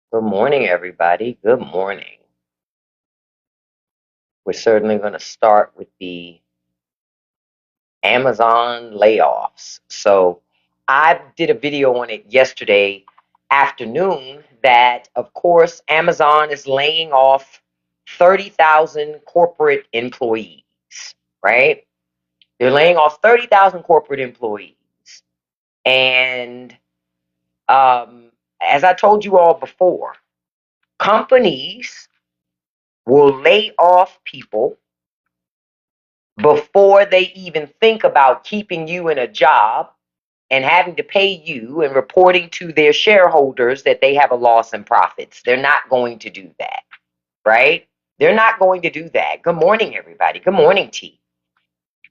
Good morning, everybody. Good morning. We're certainly going to start with the Amazon layoffs. So, I did a video on it yesterday afternoon that, of course, Amazon is laying off 30,000 corporate employees, right? They're laying off 30,000 corporate employees. And as I told you all before, companies will lay off people before they even think about keeping you in a job and having to pay you and reporting to their shareholders that they have a loss in profits. They're not going to do that, right? They're not going to do that. Good morning, everybody. Good morning, T.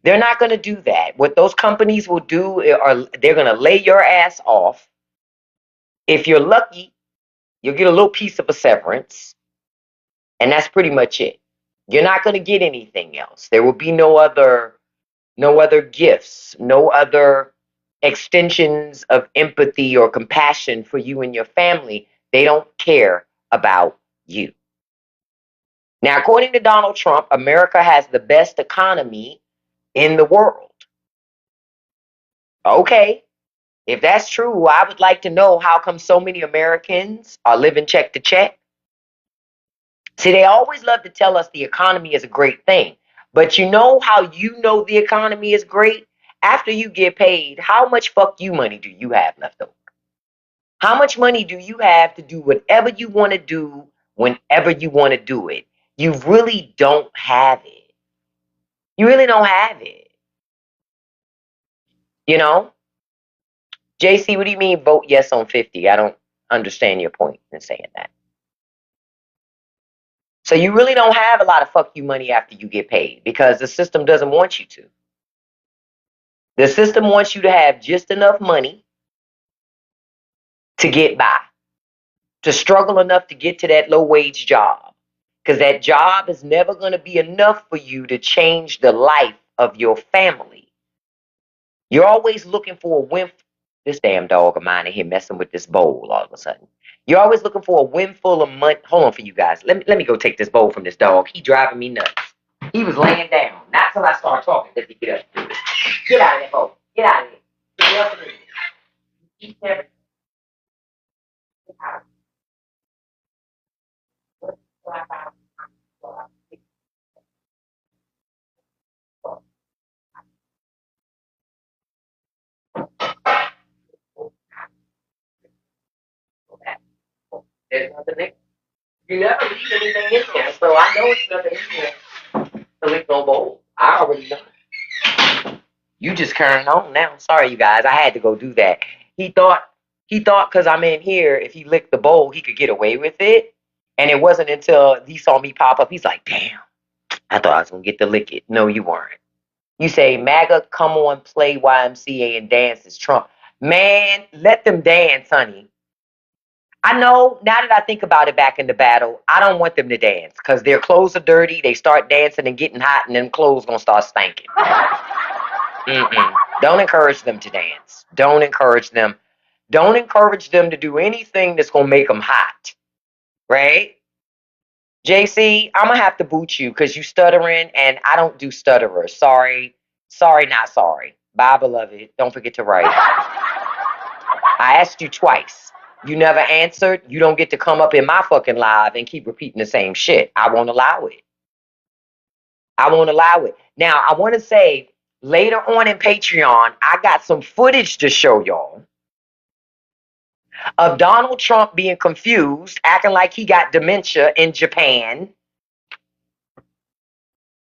They're not going to do that. What those companies will do are they're going to lay your ass off. If you're lucky, you'll get a little piece of a severance, and that's pretty much it. You're not going to get anything else. There will be no other gifts, no other extensions of empathy or compassion for you and your family. They don't care about you. Now, according to Donald Trump, America has the best economy in the world. Okay, if that's true, I would like to know how come so many Americans are living check to check. See, they always love to tell us the economy is a great thing. But you know how you know the economy is great? After you get paid, how much fuck you money do you have left over? How much money do you have to do whatever you want to do whenever you want to do it? You really don't have it. You really don't have it. You know? JC, what do you mean vote yes on 50? I don't understand your point in saying that. So you really don't have a lot of fuck you money after you get paid because the system doesn't want you to. The system wants you to have just enough money to get by, to struggle enough to get to that low wage job. Because that job is never going to be enough for you to change the life of your family. You're always looking for a win. This damn dog of mine in here messing with this bowl all of a sudden. You're always looking for a windful of money. Hold on for you guys. Let me go take this bowl from this dog. He driving me nuts. He was laying down. Not till I start talking does he get up. Get out of that bowl. Get out of here. Get up and eat everything. There's nothing there. You never leave anything in there, so I know it's nothing in there to leave no bowl. I already know. You just carrying on now. Sorry, you guys. I had to go do that. He thought he thought because I'm in here, if he licked the bowl, he could get away with it. And it wasn't until he saw me pop up, he's like, "Damn, I thought I was gonna get to lick it." No, you weren't. You say, "MAGA, come on, play YMCA and dance as Trump." Man, let them dance, honey. I know now that I think about it back in the battle, I don't want them to dance because their clothes are dirty. They start dancing and getting hot, and then clothes gonna start stinking. Mm-mm. Don't encourage them to dance. Don't encourage them. Don't encourage them to do anything that's gonna make them hot, right? JC, I'm gonna have to boot you because you stuttering, and I don't do stutterers. Sorry, sorry, not sorry. Bye, beloved. Don't forget to write. I asked you twice. You never answered. You don't get to come up in my fucking live and keep repeating the same shit. I won't allow it. I won't allow it. Now, I want to say later on in Patreon, I got some footage to show y'all of Donald Trump being confused, acting like he got dementia in Japan.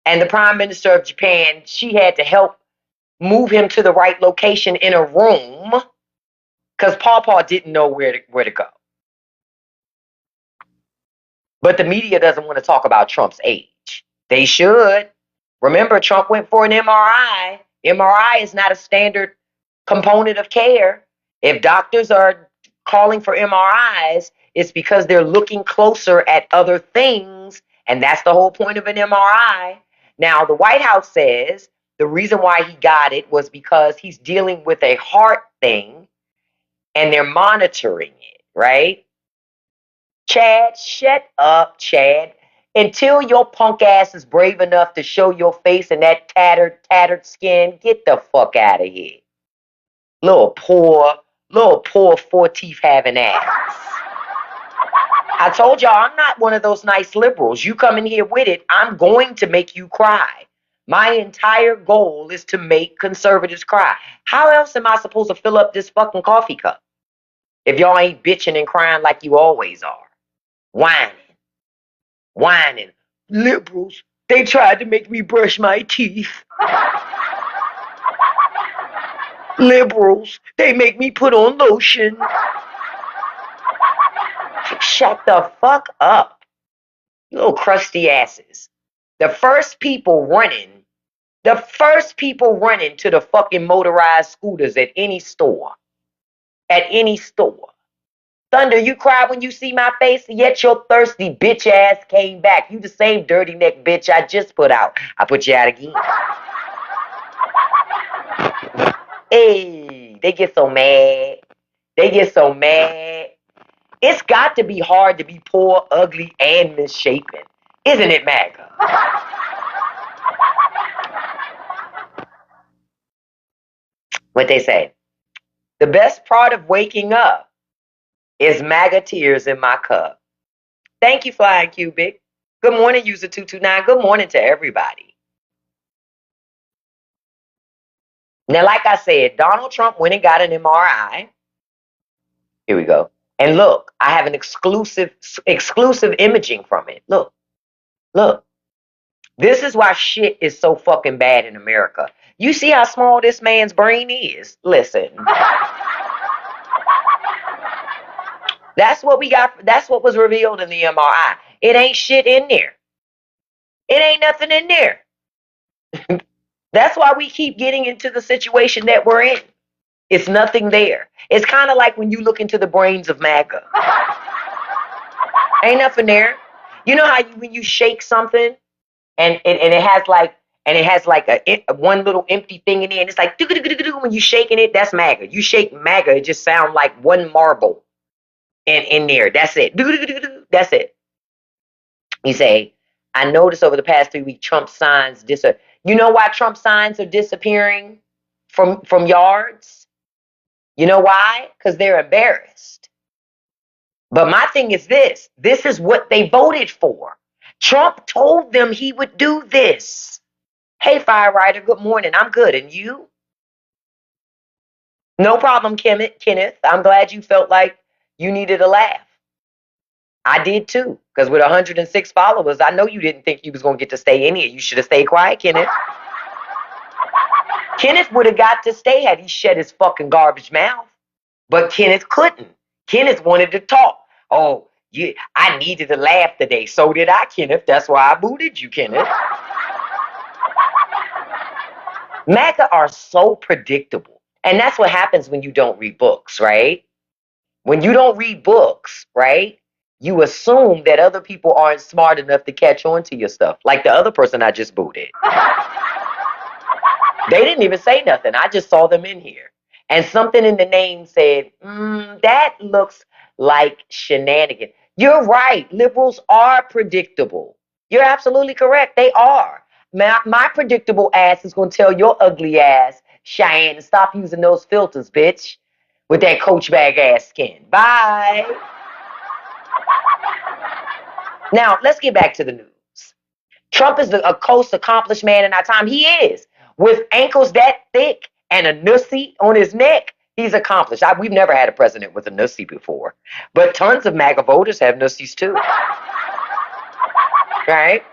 And the prime minister of Japan, she had to help move him to the right location in a room because Paw didn't know where to go. But the media doesn't want to talk about Trump's age. They should. Remember, Trump went for an MRI. MRI is not a standard component of care. If doctors are calling for MRIs, it's because they're looking closer at other things, and that's the whole point of an MRI. Now, the White House says the reason why he got it was because he's dealing with a heart thing, and they're monitoring it, right? Chad, shut up, Chad. Until your punk ass is brave enough to show your face in that tattered skin, get the fuck out of here. Little poor four teeth having ass. I told y'all I'm not one of those nice liberals. You come in here with it, I'm going to make you cry. My entire goal is to make conservatives cry. How else am I supposed to fill up this fucking coffee cup if y'all ain't bitching and crying like you always are? Whining. Liberals, they tried to make me brush my teeth. Liberals, they make me put on lotion. Shut the fuck up, you little crusty asses. The first people running to the fucking motorized scooters at any store. At any store. Thunder, you cry when you see my face, yet your thirsty bitch ass came back. You the same dirty neck bitch I just put out. I put you out again. Hey, they get so mad. It's got to be hard to be poor, ugly, and misshapen. Isn't it, MAGA? What they say? The best part of waking up is MAGA tears in my cup. Thank you, Flying Cubic. Good morning, User 229. Good morning to everybody. Now, like I said, Donald Trump went and got an MRI. Here we go. And look, I have an exclusive imaging from it. Look. This is why shit is so fucking bad in America. You see how small this man's brain is? Listen. That's what we got. That's what was revealed in the MRI. It ain't shit in there. It ain't nothing in there. That's why we keep getting into the situation that we're in. It's nothing there. It's kind of like when you look into the brains of MAGA. Ain't nothing there. You know how when you shake something and it has like a one little empty thing in there, and it's like when you shaking it, that's MAGA. You shake MAGA, it just sounds like one marble in there. That's it. That's it. You say, I noticed over the past 3 weeks, Trump signs disappear. You know why Trump signs are disappearing from yards? You know why? Because they're embarrassed. But my thing is this. This is what they voted for. Trump told them he would do this. Hey, Fire Rider, good morning. I'm good. And you? No problem, Kenneth. I'm glad you felt like you needed a laugh. I did too. Because with 106 followers, I know you didn't think you was going to get to stay in here. You should have stayed quiet, Kenneth. Kenneth would have got to stay had he shut his fucking garbage mouth. But Kenneth couldn't. Kenneth wanted to talk. Oh, yeah, I needed a laugh today. So did I, Kenneth. That's why I booted you, Kenneth. MAGA are so predictable. And that's what happens when you don't read books, right? When you don't read books, right? You assume that other people aren't smart enough to catch on to your stuff. Like the other person I just booted. They didn't even say nothing. I just saw them in here. And something in the name said, that looks like shenanigans. You're right. Liberals are predictable. You're absolutely correct. They are. My predictable ass is going to tell your ugly ass, Cheyenne, to stop using those filters, bitch, with that coach bag ass skin. Bye. Now, let's get back to the news. Trump is a most accomplished man in our time. He is. With ankles that thick and a nussy on his neck, he's accomplished. We've never had a president with a nussy before. But tons of MAGA voters have nussies too. Right?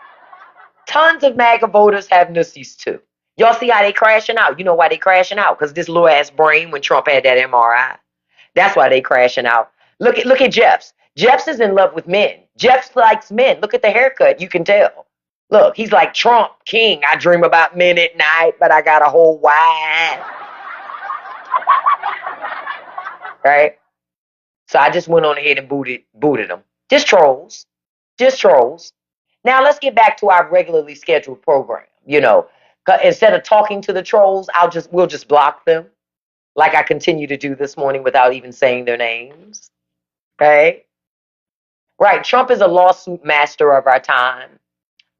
Tons of MAGA voters have nussies too. Y'all see how they crashing out? You know why they crashing out? Because this little ass brain when Trump had that MRI. That's why they crashing out. Look at Jeffs. Jeffs is in love with men. Jeffs likes men. Look at the haircut. You can tell. Look, he's like Trump, king. I dream about men at night, but I got a whole wife. Right? So I just went on ahead and booted them. Just trolls. Just trolls. Now let's get back to our regularly scheduled program. You know, instead of talking to the trolls, we'll just block them, like I continue to do this morning without even saying their names. Right? Right. Trump is a lawsuit master of our time.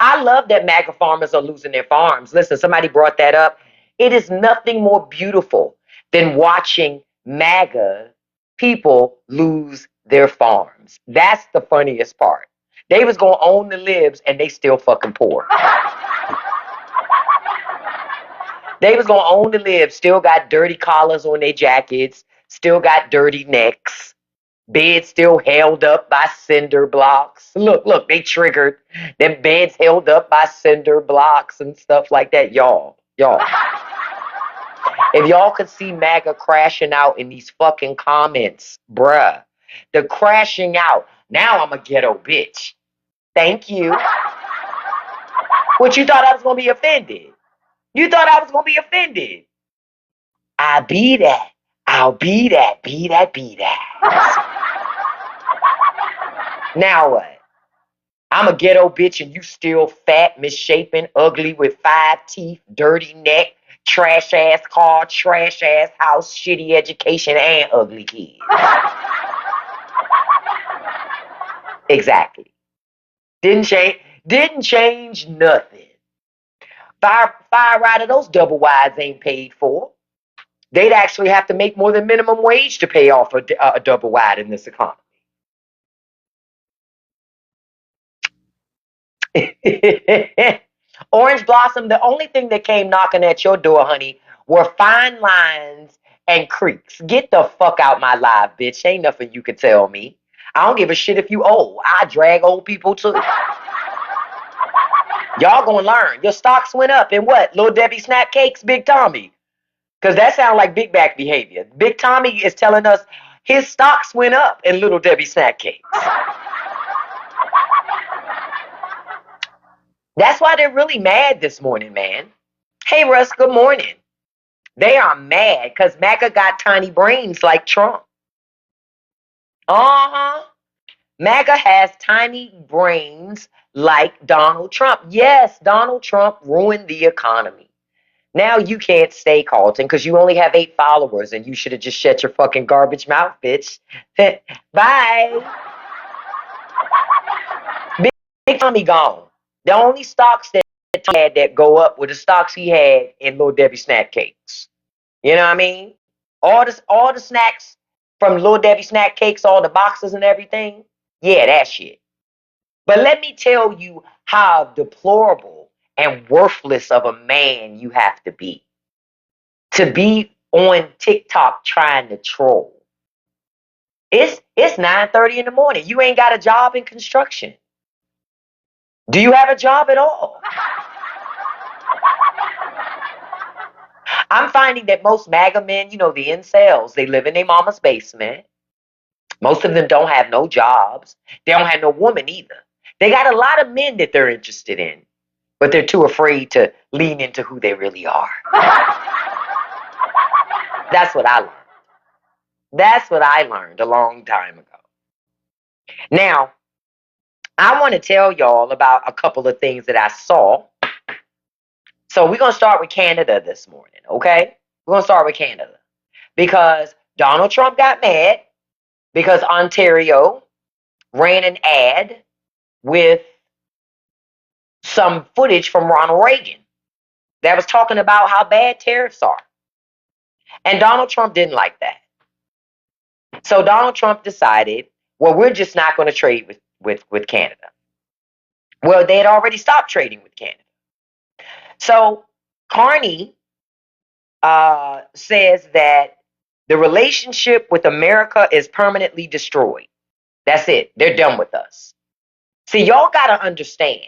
I love that MAGA farmers are losing their farms. Listen, somebody brought that up. It is nothing more beautiful than watching MAGA people lose their farms. That's the funniest part. They was gonna own the libs and they still fucking poor. They was gonna own the libs, still got dirty collars on their jackets, still got dirty necks, beds still held up by cinder blocks. Look, they triggered. Them beds held up by cinder blocks and stuff like that. Y'all. If y'all could see MAGA crashing out in these fucking comments, bruh. The crashing out. Now I'm a ghetto bitch. Thank you. What, you thought I was gonna be offended? You thought I was gonna be offended? I be that. I'll be that. Be that. Now what? I'm a ghetto bitch and you still fat, misshapen, ugly with 5 teeth, dirty neck, trash ass car, trash ass house, shitty education, and ugly kids. Exactly. Didn't change nothing. Fire rider, those double wides ain't paid for. They'd actually have to make more than minimum wage to pay off a double wide in this economy. Orange Blossom, the only thing that came knocking at your door, honey, were fine lines and creeks. Get the fuck out my life, bitch. Ain't nothing you can tell me. I don't give a shit if you old. I drag old people too. Y'all gonna learn. Your stocks went up in what? Little Debbie Snap Cakes, Big Tommy? Because that sounds like big back behavior. Big Tommy is telling us his stocks went up in Little Debbie Snack Cakes. That's why they're really mad this morning, man. Hey, Russ, good morning. They are mad because MAGA got tiny brains like Trump. Uh-huh. MAGA has tiny brains like Donald Trump. Yes, Donald Trump ruined the economy. Now you can't stay, Carlton, because you only have 8 followers and you should have just shut your fucking garbage mouth, bitch. Bye. Big Tommy gone. The only stocks that Tommy had that go up were the stocks he had in Little Debbie Snack Cakes. You know what I mean? All the snacks from Little Debbie Snack Cakes, all the boxes and everything. Yeah, that shit. But let me tell you how deplorable and worthless of a man you have to be on TikTok trying to troll. It's 9:30 in the morning. You ain't got a job in construction. Do you have a job at all? I'm finding that most MAGA men, the incels, they live in their mama's basement. Most of them don't have no jobs. They don't have no woman either. They got a lot of men that they're interested in, but they're too afraid to lean into who they really are. That's what I learned. That's what I learned a long time ago. Now, I want to tell y'all about a couple of things that I saw. So we're going to start with Canada this morning, okay? We're going to start with Canada because Donald Trump got mad because Ontario ran an ad with some footage from Ronald Reagan that was talking about how bad tariffs are. And Donald Trump didn't like that. So Donald Trump decided, well, we're just not going to trade with Canada. Well, they had already stopped trading with Canada. So Carney says that the relationship with America is permanently destroyed. That's it. They're done with us. See, y'all got to understand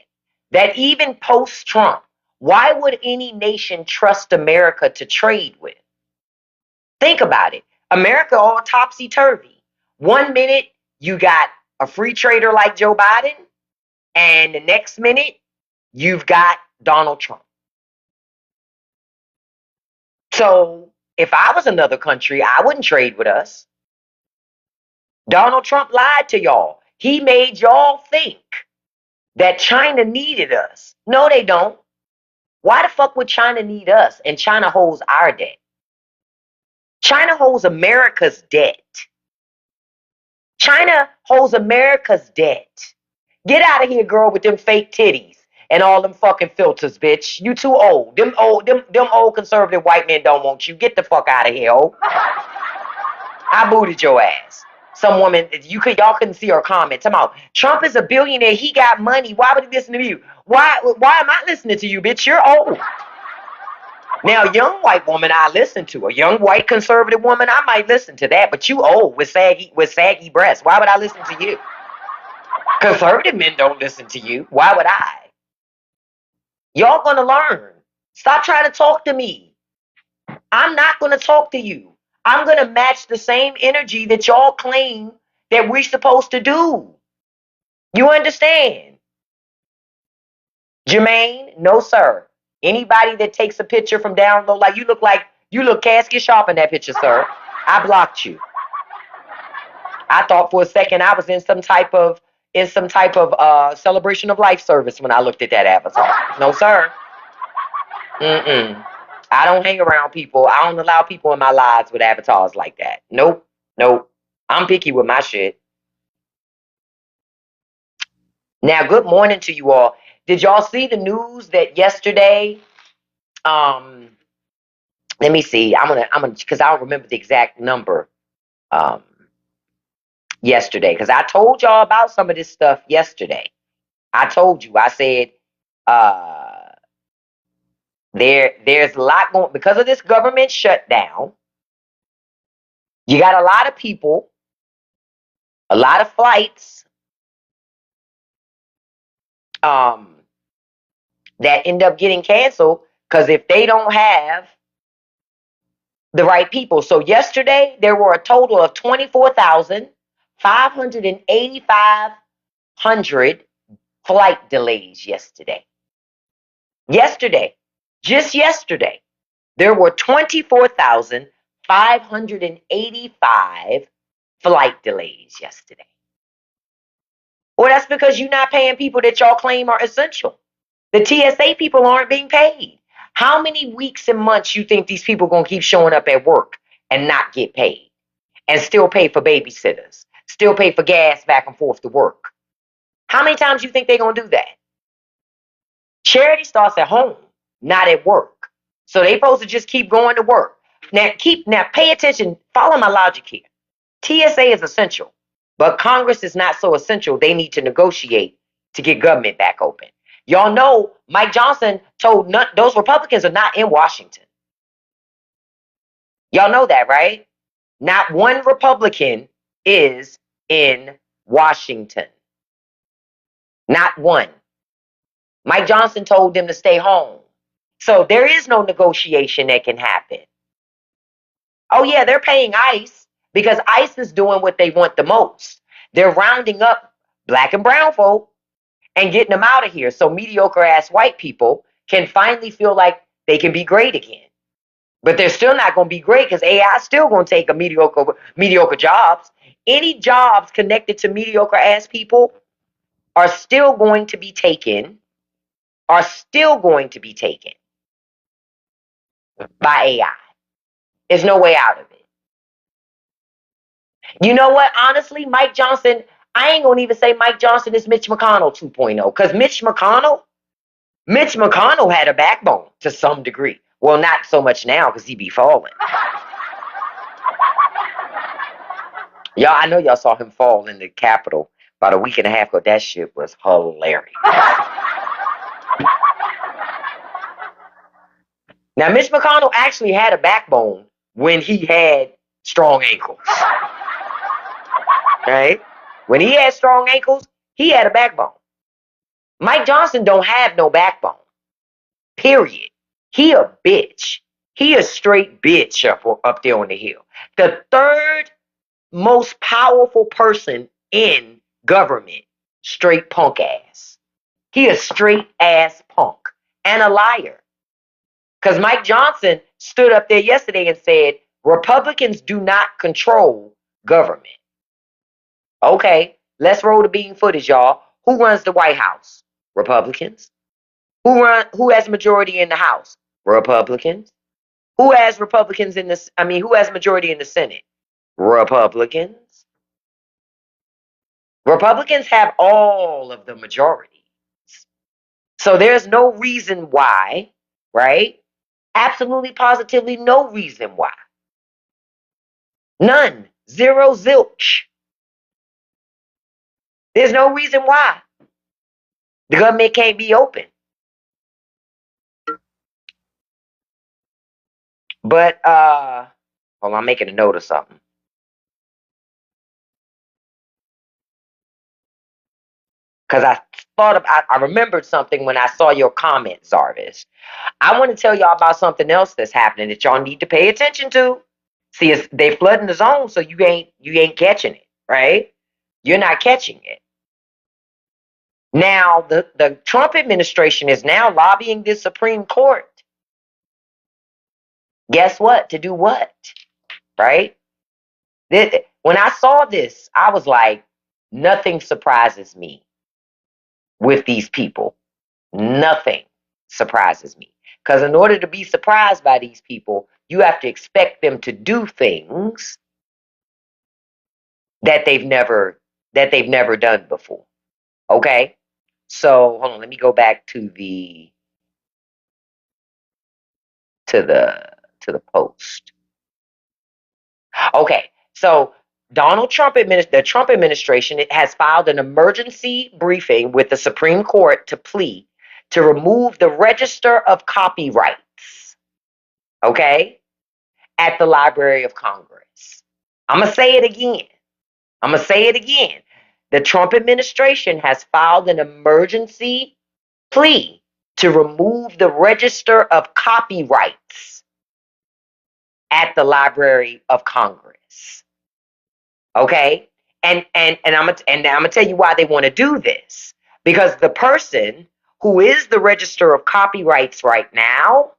that even post-Trump, why would any nation trust America to trade with? Think about it. America all topsy-turvy. 1 minute, you got a free trader like Joe Biden, and the next minute, you've got Donald Trump. So if I was another country, I wouldn't trade with us. Donald Trump lied to y'all. He made y'all think that China needed us. No, they don't. Why the fuck would China need us? And China holds our debt. China holds America's debt. China holds America's debt. Get out of here, girl, with them fake titties and all them fucking filters, bitch. You too old. Them old conservative white men don't want you. Get the fuck out of here, oh. I booted your ass. Some woman, y'all couldn't see her comment. Talking about Trump is a billionaire. He got money. Why would he listen to you? Why am I listening to you, bitch? You're old. Now, a young white woman, I listen to. A young white conservative woman, I might listen to that. But you old with saggy breasts. Why would I listen to you? Conservative men don't listen to you. Why would I? Y'all gonna learn. Stop trying to talk to me. I'm not gonna talk to you. I'm gonna match the same energy that y'all claim that we're supposed to do. You understand? Jermaine, no sir. Anybody that takes a picture from down low, you look casket sharp in that picture, sir. I blocked you. I thought for a second I was in some type of celebration of life service when I looked at that avatar. No sir. I don't hang around people. I don't allow people in my lives with avatars like that. Nope. I'm picky with my shit. Now, good morning to you all. Did y'all see the news that yesterday? Let me see. I'm gonna because I don't remember the exact number. Yesterday, because I told y'all about some of this stuff yesterday. I told you. I said, there's a lot going because of this government shutdown. You got a lot of people, a lot of flights, that end up getting canceled because if they don't have the right people. So yesterday there were a total of 24,585 flight delays yesterday. Just yesterday, there were 24,585 flight delays yesterday. Well, that's because you're not paying people that y'all claim are essential. The TSA people aren't being paid. How many weeks and months you think these people going to keep showing up at work and not get paid? And still pay for babysitters? Still pay for gas back and forth to work? How many times you think they're going to do that? Charity starts at home, not at work. So they supposed to just keep going to work. Now pay attention. Follow my logic here. TSA is essential, but Congress is not so essential. They need to negotiate to get government back open. Y'all know Mike Johnson told those Republicans are not in Washington. Y'all know that, right? Not one Republican is in Washington. Not one. Mike Johnson told them to stay home. So there is no negotiation that can happen. Oh, yeah, they're paying ICE because ICE is doing what they want the most. They're rounding up black and brown folk and getting them out of here so mediocre ass white people can finally feel like they can be great again. But they're still not going to be great because AI is still going to take a mediocre jobs. Any jobs connected to mediocre ass people are still going to be taken by AI. There's no way out of it. You know what? Honestly, Mike Johnson, I ain't going to even say Mike Johnson is Mitch McConnell 2.0 because Mitch McConnell had a backbone to some degree. Well, not so much now because he be falling. Y'all, I know y'all saw him fall in the Capitol about a week and a half ago. That shit was hilarious. Now, Mitch McConnell actually had a backbone when he had strong ankles. Right? When he had strong ankles, he had a backbone. Mike Johnson don't have no backbone. Period. He a bitch. He a straight bitch up there on the hill. The third most powerful person in government, straight punk ass. He a straight ass punk and a liar. Because Mike Johnson stood up there yesterday and said, Republicans do not control government. Okay, let's roll the bean footage, y'all. Who runs the White House? Republicans. Who has majority in the House? Republicans. Who has majority in the Senate? Republicans. Republicans have all of the majority. So there's no reason why, right? Absolutely positively no reason why. None. Zero zilch. There's no reason why the government can't be open. But hold on, I'm making a note of something. Because I remembered something when I saw your comment, Zarvis. I want to tell y'all about something else that's happening that y'all need to pay attention to. See, they flooding the zone, so you ain't catching it, right? You're not catching it. Now, the Trump administration is now lobbying the Supreme Court. Guess what? To do what? Right? When I saw this, I was like, nothing surprises me with these people. Nothing surprises me. Because in order to be surprised by these people, you have to expect them to do things that they've never done before. Okay? So hold on, let me go back to the to the to the post. Okay, so the Trump administration has filed an emergency briefing with the Supreme Court to plea to remove the Register of Copyrights. Okay, at the Library of Congress. I'm gonna say it again. I'm gonna say it again. The Trump administration has filed an emergency plea to remove the Register of Copyrights at the Library of Congress. Okay? And I'm gonna tell you why they want to do this. Because the person who is the Register of Copyrights right now,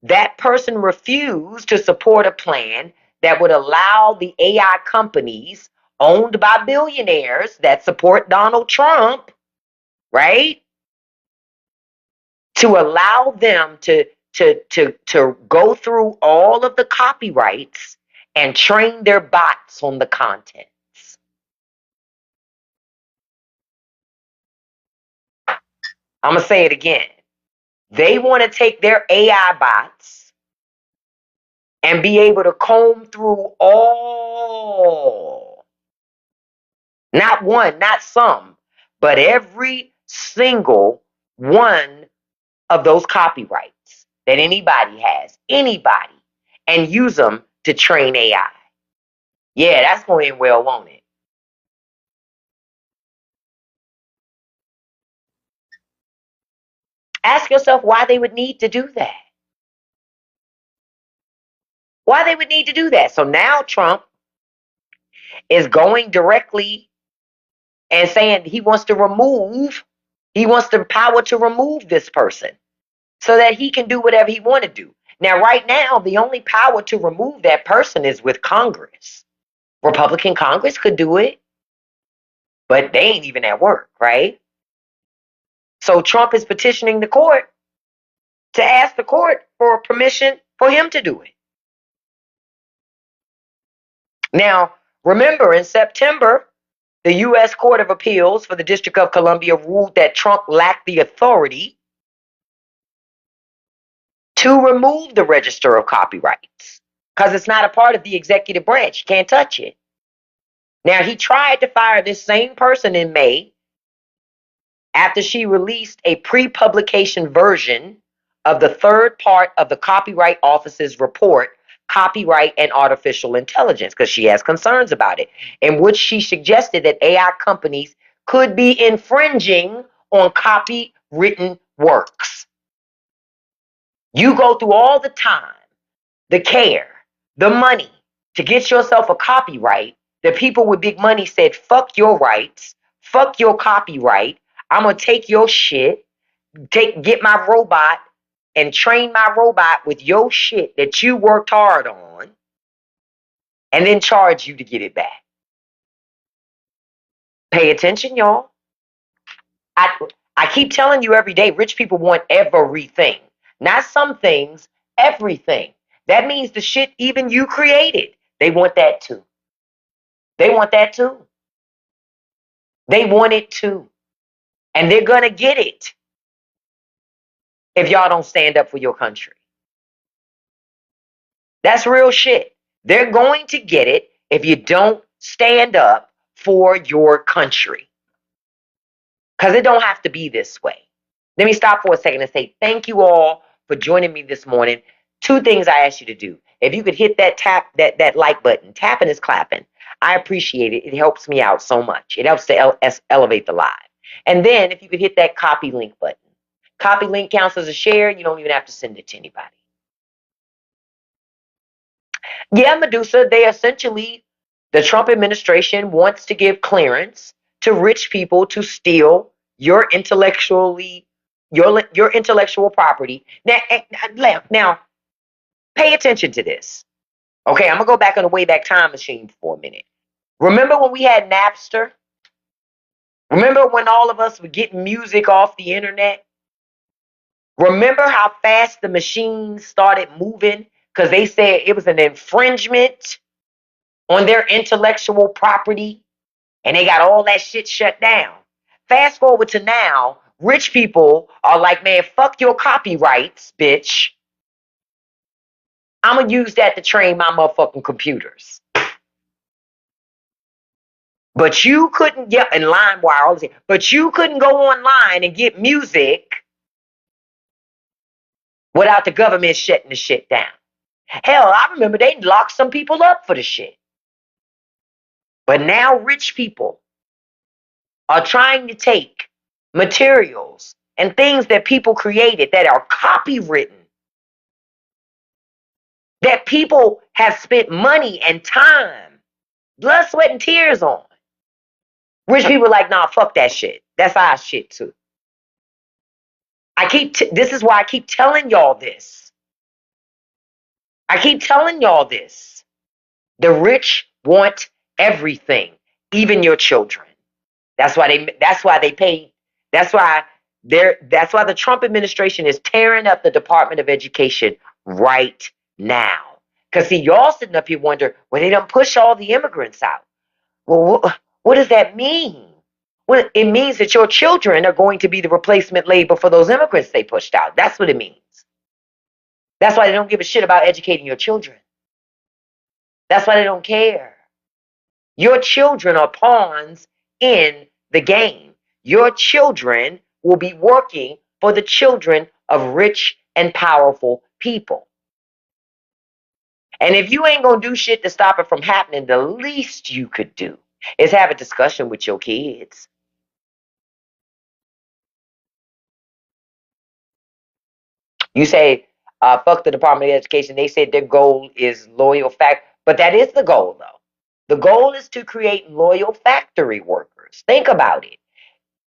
that person refused to support a plan that would allow the AI companies owned by billionaires that support Donald Trump, right? To allow them to go through all of the copyrights and train their bots on the contents. I'm going to say it again. They want to take their AI bots and be able to comb through all, not one, not some, but every single one of those copyrights that anybody, and use them to train AI. Yeah, that's going to end well, won't it? Ask yourself why they would need to do that. Why they would need to do that. So now Trump is going directly and saying he wants the power to remove this person so that he can do whatever he want to do. Now, right now, the only power to remove that person is with Congress. Republican Congress could do it, but they ain't even at work, right? So Trump is petitioning the court to ask the court for permission for him to do it. Now, remember in September, the U.S. Court of Appeals for the District of Columbia ruled that Trump lacked the authority to remove the Register of Copyrights because it's not a part of the executive branch. You can't touch it. Now, he tried to fire this same person in May after she released a pre-publication version of the third part of the Copyright Office's report, Copyright and Artificial Intelligence, because she has concerns about it, in which she suggested that AI companies could be infringing on copywritten works. You go through all the time, the care, the money to get yourself a copyright. The people with big money said, fuck your rights, fuck your copyright. I'm going to take your shit, get my robot and train my robot with your shit that you worked hard on and then charge you to get it back. Pay attention, y'all. I keep telling you every day, rich people want everything. Not some things, everything. That means the shit even you created. They want that too. They want that too. They want it too. And they're going to get it if y'all don't stand up for your country. That's real shit. They're going to get it if you don't stand up for your country. Because it don't have to be this way. Let me stop for a second and say thank you all for joining me this morning. Two things I asked you to do. If you could hit that like button, tapping is clapping. I appreciate it. It helps me out so much. It helps to elevate the live. And then if you could hit that copy link button. Copy link counts as a share. You don't even have to send it to anybody. Yeah, Medusa, the Trump administration wants to give clearance to rich people to steal your your intellectual property. Now, pay attention to this. Okay, I'm gonna go back on the Wayback Time Machine for a minute. Remember when we had Napster? Remember when all of us were getting music off the internet? Remember how fast the machines started moving because they said it was an infringement on their intellectual property and they got all that shit shut down. Fast forward to now, rich people are like, man, fuck your copyrights, bitch. I'm going to use that to train my motherfucking computers. But you couldn't get in LimeWire, all this, but you couldn't go online and get music without the government shutting the shit down. Hell, I remember they locked some people up for the shit. But now rich people are trying to take materials and things that people created that are copywritten, that people have spent money and time, blood, sweat, and tears on. Rich people are like, nah, fuck that shit. That's our shit too. This is why I keep telling y'all this. I keep telling y'all this. The rich want everything, even your children. That's why they pay. That's why the Trump administration is tearing up the Department of Education right now. Because see, y'all sitting up here wonder, well, they don't push all the immigrants out. Well, what does that mean? Well, it means that your children are going to be the replacement labor for those immigrants they pushed out. That's what it means. That's why they don't give a shit about educating your children. That's why they don't care. Your children are pawns in the game. Your children will be working for the children of rich and powerful people. And if you ain't going to do shit to stop it from happening, the least you could do is have a discussion with your kids. You say, fuck the Department of Education. They said their goal is loyal but that is the goal, though. The goal is to create loyal factory workers. Think about it.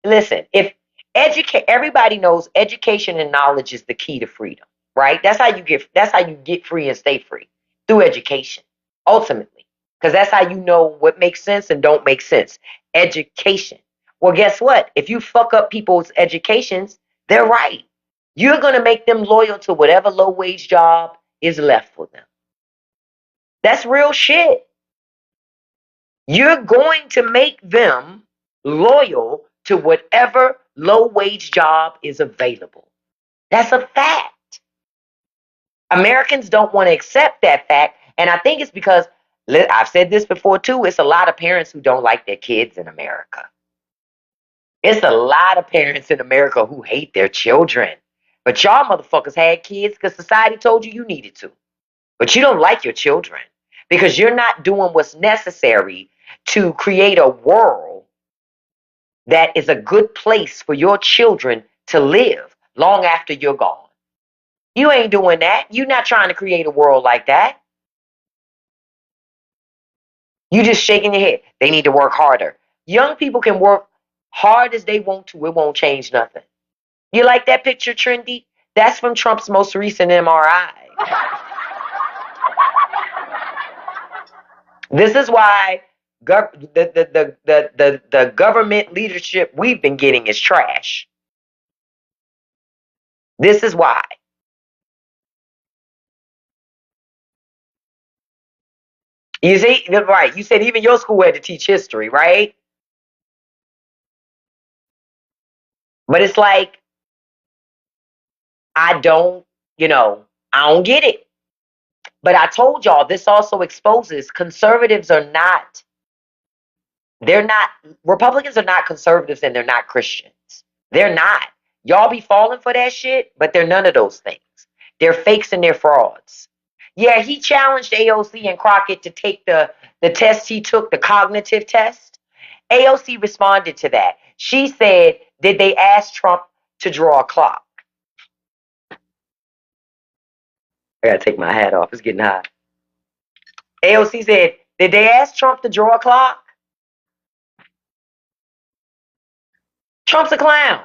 Listen, if everybody knows education and knowledge is the key to freedom, right? That's how you get free and stay free, through education, ultimately. Because that's how you know what makes sense and don't make sense. Education. Well, guess what? If you fuck up people's educations, they're right. You're going to make them loyal to whatever low wage job is left for them. That's real shit. You're going to make them loyal to whatever low wage job is available. That's a fact. Americans don't want to accept that fact. And I think it's because, I've said this before too, it's a lot of parents who don't like their kids in America. It's a lot of parents in America who hate their children. But y'all motherfuckers had kids because society told you needed to. But you don't like your children because you're not doing what's necessary to create a world that is a good place for your children to live long after you're gone. You ain't doing that. You're not trying to create a world like that. You just shaking your head. They need to work harder. Young people can work hard as they want to. It won't change nothing. You like that picture, Trendy? That's from Trump's most recent MRI. This is why the government leadership we've been getting is trash. This is why. You see, right? You said even your school had to teach history, right? But it's like, I don't, I don't get it. But I told y'all this also exposes conservatives are not, they're not, Republicans are not conservatives and they're not Christians. They're not. Y'all be falling for that shit, but they're none of those things. They're fakes and they're frauds. Yeah, he challenged AOC and Crockett to take the test he took, the cognitive test. AOC responded to that. She said, did they ask Trump to draw a clock? I gotta take my hat off. It's getting hot. AOC said, did they ask Trump to draw a clock? Trump's a clown.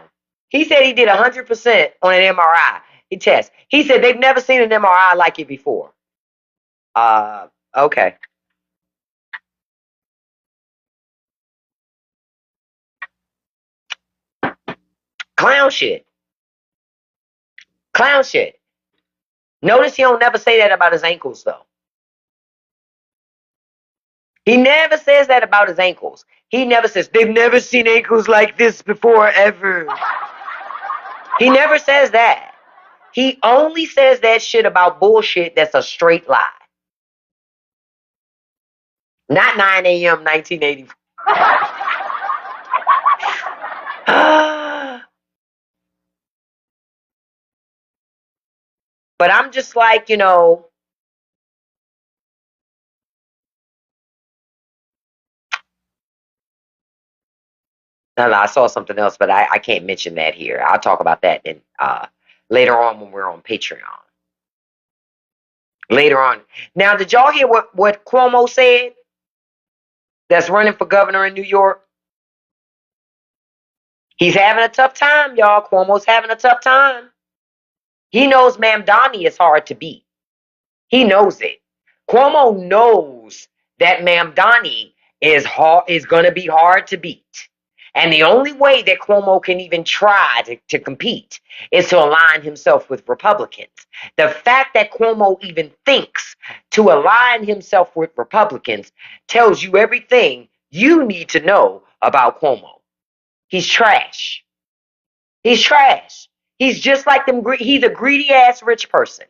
He said he did 100% on an MRI. He test. He said they've never seen an MRI like it before. Okay. Clown shit. Clown shit. Notice he don't never say that about his ankles, though. He never says that about his ankles. He never says, they've never seen ankles like this before, ever. He never says that. He only says that shit about bullshit that's a straight lie. Not 9 a.m. 1984. But I'm just like, no, I saw something else, but I can't mention that here. I'll talk about that in, later on when we're on Patreon. Later on. Now, did y'all hear what Cuomo said? That's running for governor in New York. He's having a tough time, y'all. Cuomo's having a tough time. He knows Mamdani is hard to beat. He knows it. Cuomo knows that Mamdani is going to be hard to beat. And the only way that Cuomo can even try to compete is to align himself with Republicans. The fact that Cuomo even thinks to align himself with Republicans tells you everything you need to know about Cuomo. He's trash. He's trash. He's just like them. He's a greedy ass rich person.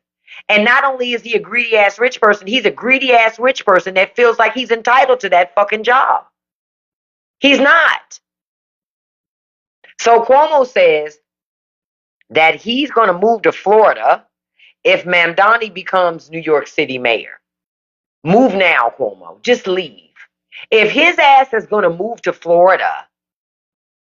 And not only is he a greedy ass rich person, he's a greedy ass rich person that feels like he's entitled to that fucking job. He's not. So Cuomo says that he's going to move to Florida if Mamdani becomes New York City mayor. Move now, Cuomo. Just leave. If his ass is going to move to Florida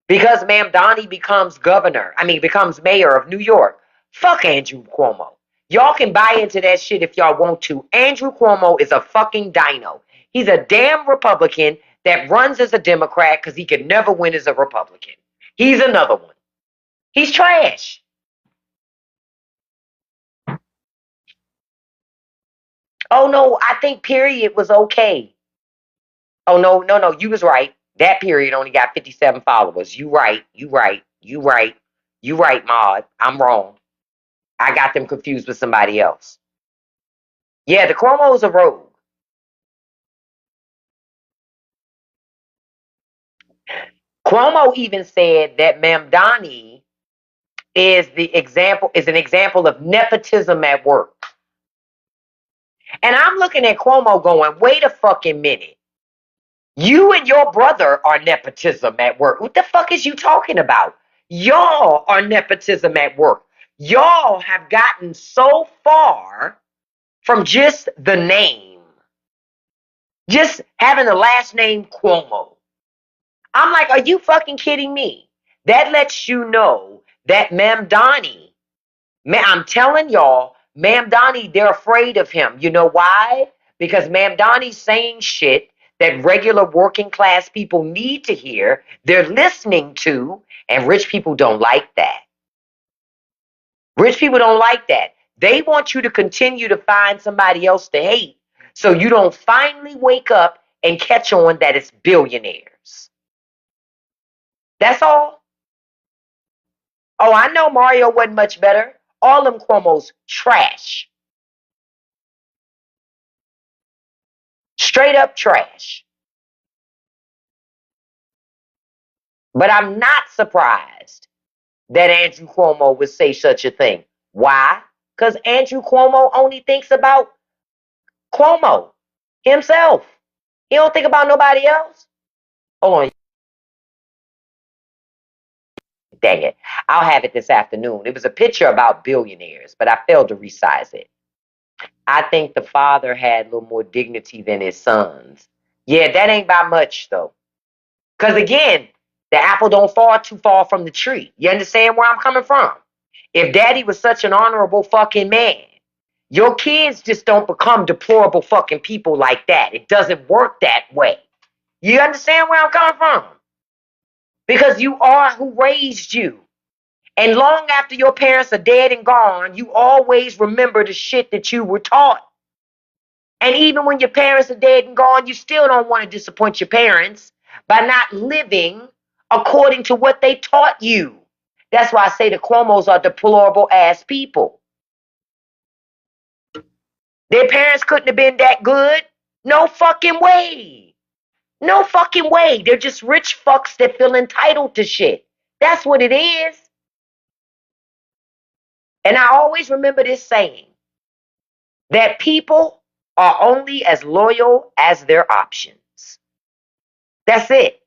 because Mamdani becomes becomes mayor of New York, fuck Andrew Cuomo. Y'all can buy into that shit if y'all want to. Andrew Cuomo is a fucking dino. He's a damn Republican that runs as a Democrat because he could never win as a Republican. He's another one. He's trash. Oh no, I think period was okay. Oh no, you was right. That period only got 57 followers. You right, Maud. I'm wrong. I got them confused with somebody else. Yeah, the Cuomo's a rogue. Cuomo even said that Mamdani is an example of nepotism at work. And I'm looking at Cuomo going, wait a fucking minute. You and your brother are nepotism at work. What the fuck is you talking about? Y'all are nepotism at work. Y'all have gotten so far from just the name, just having the last name Cuomo. I'm like, are you fucking kidding me? That lets you know that Mamdani, I'm telling y'all, Mamdani, they're afraid of him. You know why? Because Mamdani's saying shit that regular working class people need to hear, they're listening to, and rich people don't like that. Rich people don't like that. They want you to continue to find somebody else to hate so you don't finally wake up and catch on that it's billionaires. That's all. Oh, I know Mario wasn't much better. All them Cuomo's trash. Straight up trash. But I'm not surprised that Andrew Cuomo would say such a thing. Why? Because Andrew Cuomo only thinks about Cuomo himself. He don't think about nobody else. Hold on. Dang it. I'll have it this afternoon. It was a picture about billionaires, but I failed to resize it. I think the father had a little more dignity than his sons. Yeah, that ain't by much, though. Because again, the apple don't fall too far from the tree. You understand where I'm coming from? If daddy was such an honorable fucking man, your kids just don't become deplorable fucking people like that. It doesn't work that way. You understand where I'm coming from? Because you are who raised you. And long after your parents are dead and gone, you always remember the shit that you were taught. And even when your parents are dead and gone, you still don't want to disappoint your parents by not living according to what they taught you. That's why I say the Cuomos are deplorable ass people. Their parents couldn't have been that good. No fucking way. No fucking way. They're just rich fucks that feel entitled to shit. That's what it is. And I always remember this saying that people are only as loyal as their options. That's it.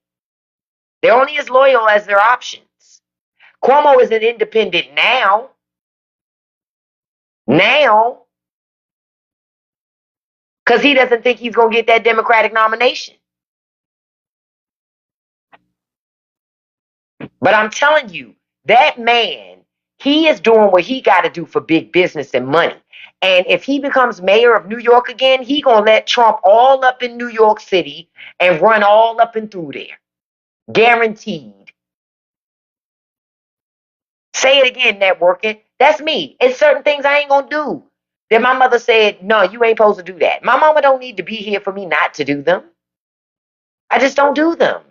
They're only as loyal as their options. Cuomo is an independent now. Now, because he doesn't think he's going to get that Democratic nomination. But I'm telling you, that man, he is doing what he got to do for big business and money. And if he becomes mayor of New York again, he going to let Trump all up in New York City and run all up and through there. Guaranteed. Say it again, networking. That's me. It's certain things I ain't going to do. Then my mother said, no, you ain't supposed to do that. My mama don't need to be here for me not to do them. I just don't do them.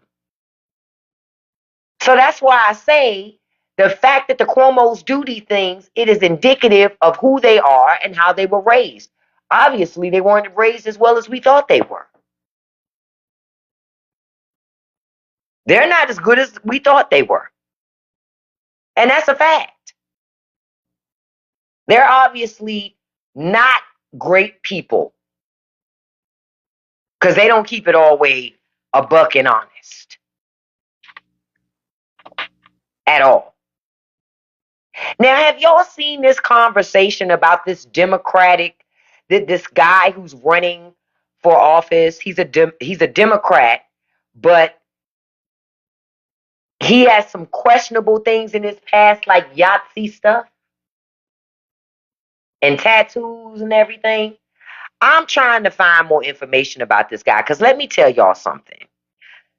So that's why I say the fact that the Cuomos do these things, it is indicative of who they are and how they were raised. Obviously, they weren't raised as well as we thought they were. They're not as good as we thought they were. And that's a fact. They're obviously not great people because they don't keep it all way a buck and honest at all. Now, have y'all seen this conversation about this this guy who's running for office? He's a Democrat, but he has some questionable things in his past, like Yahtzee stuff and tattoos and everything. I'm trying to find more information about this guy because let me tell y'all something.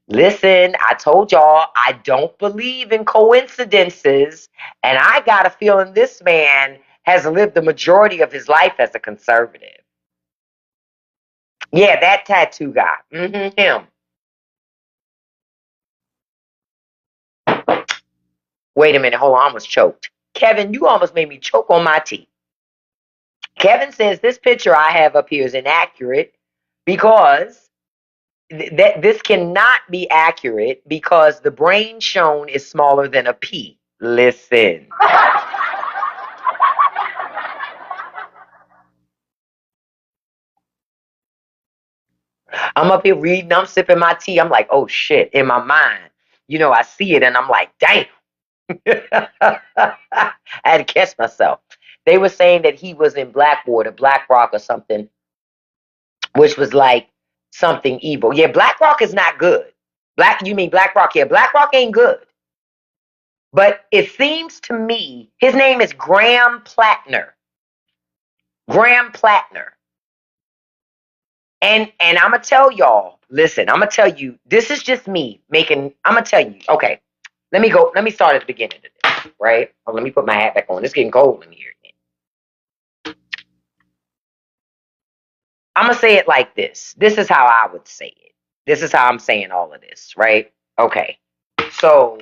Listen, I told y'all I don't believe in coincidences, and I got a feeling this man has lived the majority of his life as a conservative. Yeah, that tattoo guy. Him. Wait a minute, hold on, I almost choked. Kevin, you almost made me choke on my tea. Kevin says this picture I have up here is inaccurate because this cannot be accurate because the brain shown is smaller than a pea. Listen. I'm up here reading, I'm sipping my tea. I'm like, oh shit, in my mind. I see it and I'm like, damn. I had to catch myself. They were saying that he was in Blackwater, Black Rock or something, which was like something evil. Yeah, Black Rock is not good. You mean Black Rock? Yeah, Black Rock ain't good. But it seems to me, his name is Graham Plattner. Graham Plattner. And I'm going to tell y'all, listen, I'm going to tell you, this is just me I'm going to tell you, okay, let me start at the beginning of this, right? Oh, let me put my hat back on. It's getting cold in here again. I'm going to say it like this. This is how I would say it. This is how I'm saying all of this, right? Okay. So,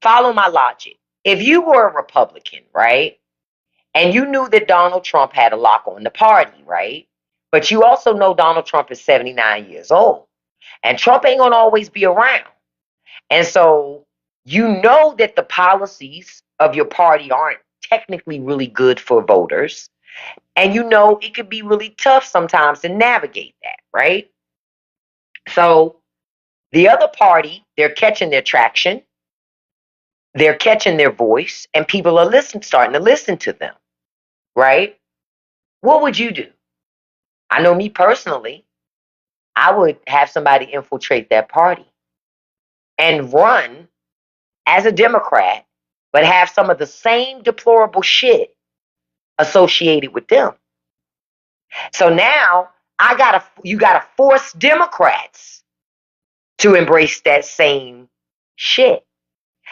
follow my logic. If you were a Republican, right? And you knew that Donald Trump had a lock on the party, right? But you also know Donald Trump is 79 years old. And Trump ain't going to always be around. And so you know that the policies of your party aren't technically really good for voters. And you know it could be really tough sometimes to navigate that, right? So the other party, they're catching their traction, they're catching their voice, and people are starting to listen to them, right? What would you do? I know me personally, I would have somebody infiltrate that party and run as a Democrat, but have some of the same deplorable shit associated with them. So now you gotta force Democrats to embrace that same shit.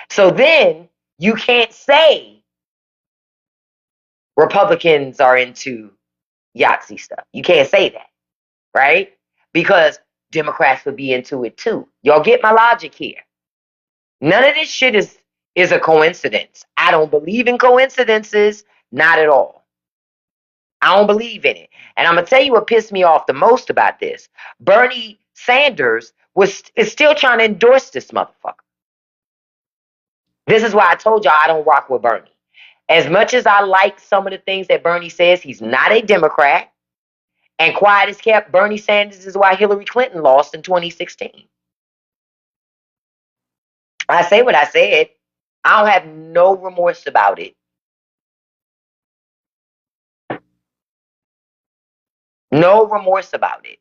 So then you can't say Republicans are into Yahtzee stuff. You can't say that, right? Because Democrats would be into it too. Y'all get my logic here. None of this shit is a coincidence. I don't believe in coincidences, not at all. I don't believe in it. And I'm gonna tell you what pissed me off the most about this. Bernie Sanders is still trying to endorse this motherfucker. This is why I told y'all I don't rock with Bernie. As much as I like some of the things that Bernie says, he's not a Democrat. And quiet as kept, Bernie Sanders is why Hillary Clinton lost in 2016. I say what I said. I don't have no remorse about it. No remorse about it.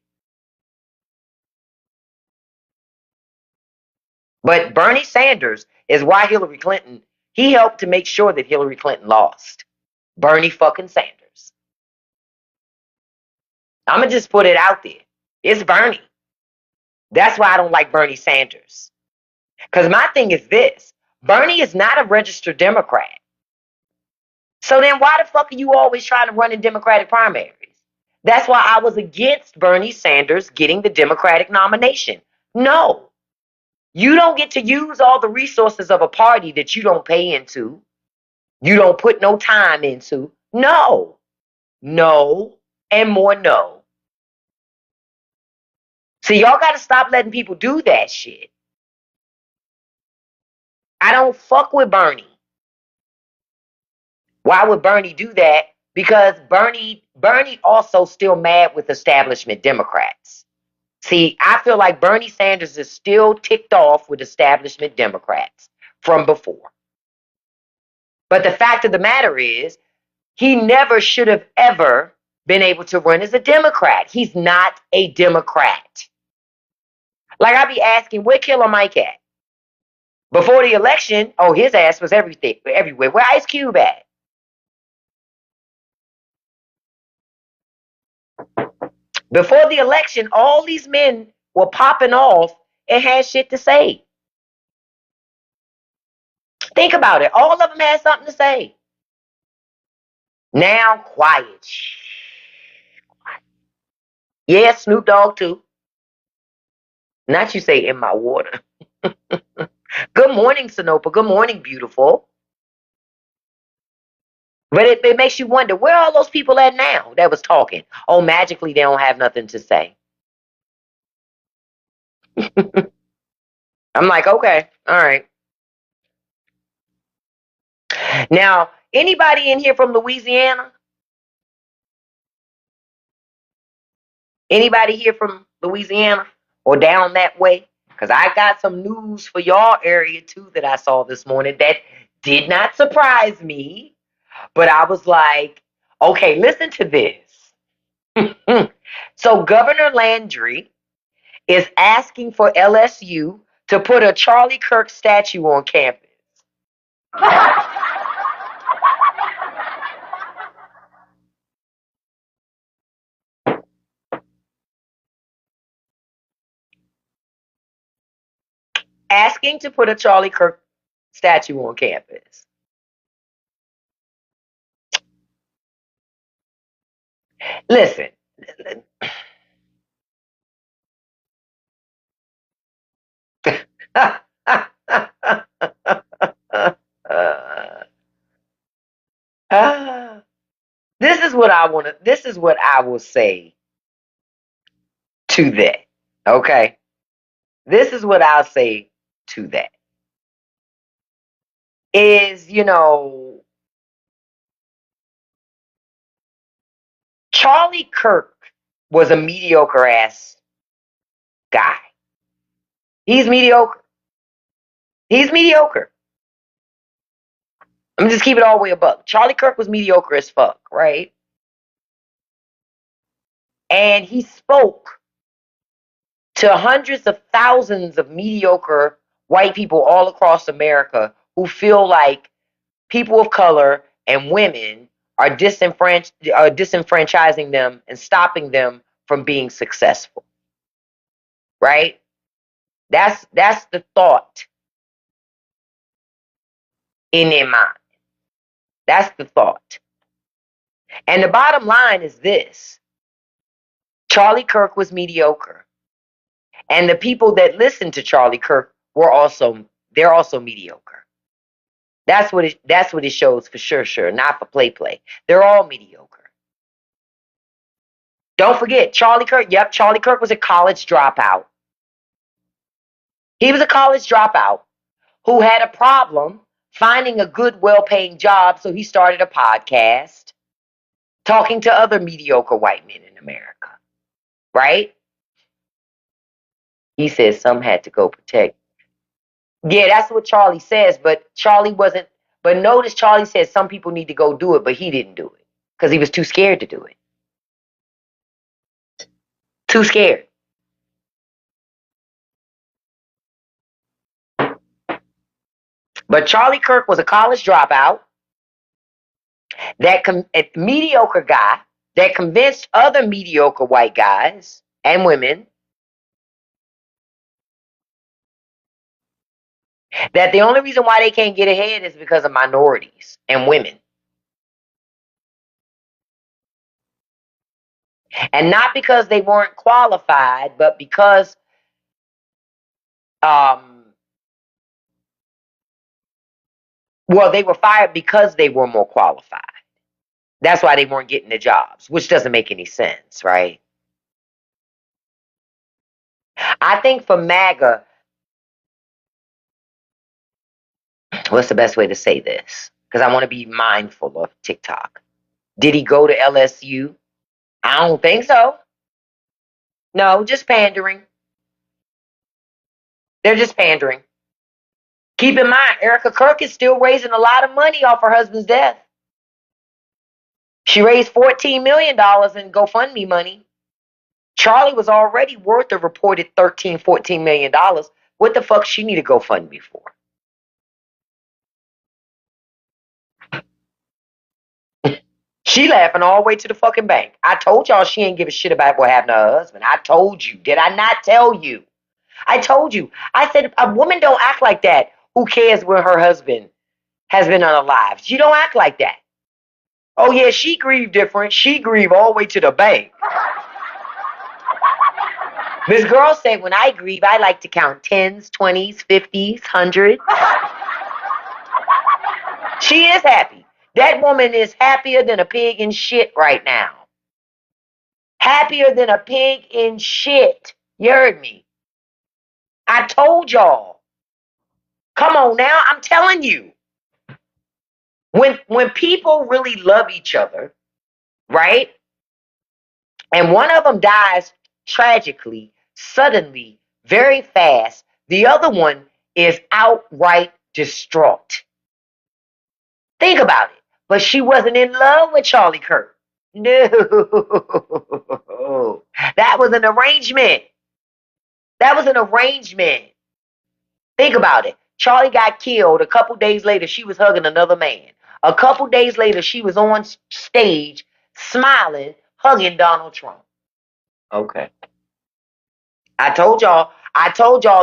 But Bernie Sanders is why Hillary Clinton, he helped to make sure that Hillary Clinton lost. Bernie fucking Sanders. I'm going to just put it out there. It's Bernie. That's why I don't like Bernie Sanders. Because my thing is this. Bernie is not a registered Democrat. So then why the fuck are you always trying to run in Democratic primaries? That's why I was against Bernie Sanders getting the Democratic nomination. No. You don't get to use all the resources of a party that you don't pay into. You don't put no time into. No. No. And more no. So y'all got to stop letting people do that shit. I don't fuck with Bernie. Why would Bernie do that? Because Bernie also still mad with establishment Democrats. See, I feel like Bernie Sanders is still ticked off with establishment Democrats from before. But the fact of the matter is, he never should have ever been able to run as a Democrat. He's not a Democrat. Like I be asking, where Killer Mike at? Before the election, oh, his ass was everywhere. Where Ice Cube at? Before the election, all these men were popping off and had shit to say. Think about it. All of them had something to say. Now, quiet. Yeah, Snoop Dogg too. Not you say in my water. Good morning, Sonopa. Good morning, beautiful. But it makes you wonder, where are all those people at now that was talking? Oh, magically they don't have nothing to say. I'm like, okay, all right. Now, anybody in here from Louisiana? Anybody here from Louisiana or down that way? Because I got some news for y'all area too that I saw this morning that did not surprise me. But I was like, okay, listen to this. So Governor Landry is asking for LSU to put a Charlie Kirk statue on campus. Asking to put a Charlie Kirk statue on campus. Listen. This is what I want to. This is what I will say to that. Okay, this is what I'll say to that is, Charlie Kirk was a mediocre ass guy. He's mediocre. He's mediocre. Let me just keep it all the way above. Charlie Kirk was mediocre as fuck, right? And he spoke to hundreds of thousands of mediocre white people all across America who feel like people of color and women are disenfranchising them and stopping them from being successful. Right? That's the thought in their mind. That's the thought. And the bottom line is this. Charlie Kirk was mediocre. And the people that listened to Charlie Kirk they're also mediocre. That's what it shows for sure, not for play. They're all mediocre. Don't forget, Charlie Kirk, yep, Charlie Kirk was a college dropout. He was a college dropout who had a problem finding a good, well-paying job, so he started a podcast talking to other mediocre white men in America. Right? He says some had to go protect. Yeah, that's what Charlie says, but Charlie wasn't. But notice Charlie says some people need to go do it, but he didn't do it because he was too scared to do it. Too scared. But Charlie Kirk was a college dropout, a mediocre guy that convinced other mediocre white guys and women that the only reason why they can't get ahead is because of minorities and women. And not because they weren't qualified, but because they were fired because they were more qualified. That's why they weren't getting the jobs, which doesn't make any sense, right? I think for MAGA, what's the best way to say this? Because I want to be mindful of TikTok. Did he go to LSU? I don't think so. No, just pandering. They're just pandering. Keep in mind, Erica Kirk is still raising a lot of money off her husband's death. She raised $14 million in GoFundMe money. Charlie was already worth a reported $13-14 million. What the fuck she need a GoFundMe for? She laughing all the way to the fucking bank. I told y'all she ain't give a shit about what happened to her husband. I told you. Did I not tell you? I told you. I said a woman don't act like that. Who cares where her husband has been unalived? She don't act like that. Oh yeah, she grieved different. She grieved all the way to the bank. This girl said, when I grieve, I like to count 10s, 20s, 50s, 100s. She is happy. That woman is happier than a pig in shit right now. Happier than a pig in shit. You heard me. I told y'all. Come on now, I'm telling you. When people really love each other, right? And one of them dies tragically, suddenly, very fast, the other one is outright distraught. Think about it. But she wasn't in love with Charlie Kirk. No. That was an arrangement. That was an arrangement. Think about it. Charlie got killed. A couple days later, she was hugging another man. A couple days later, she was on stage smiling, hugging Donald Trump. Okay. I told y'all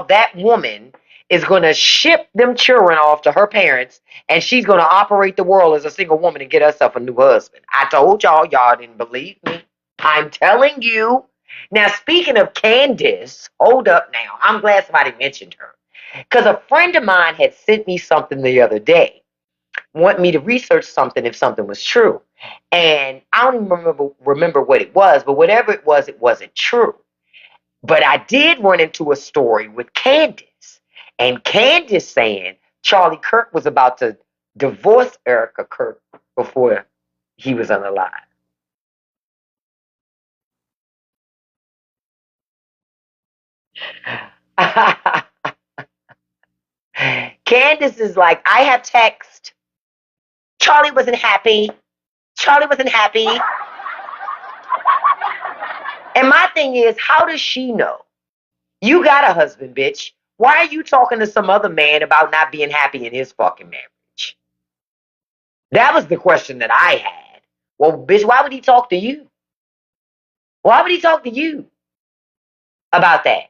that woman is going to ship them children off to her parents, and she's going to operate the world as a single woman and get herself a new husband. I told y'all didn't believe me. I'm telling you. Now, speaking of Candace, hold up now. I'm glad somebody mentioned her. Because a friend of mine had sent me something the other day. Want me to research something if something was true. And I don't even remember what it was, but whatever it wasn't true. But I did run into a story with Candace. And Candace saying Charlie Kirk was about to divorce Erica Kirk before he was unalive. Candace is like, I have text. Charlie wasn't happy. Charlie wasn't happy. And my thing is, how does she know? You got a husband, bitch. Why are you talking to some other man about not being happy in his fucking marriage? That was the question that I had. Well, bitch, why would he talk to you? Why would he talk to you about that?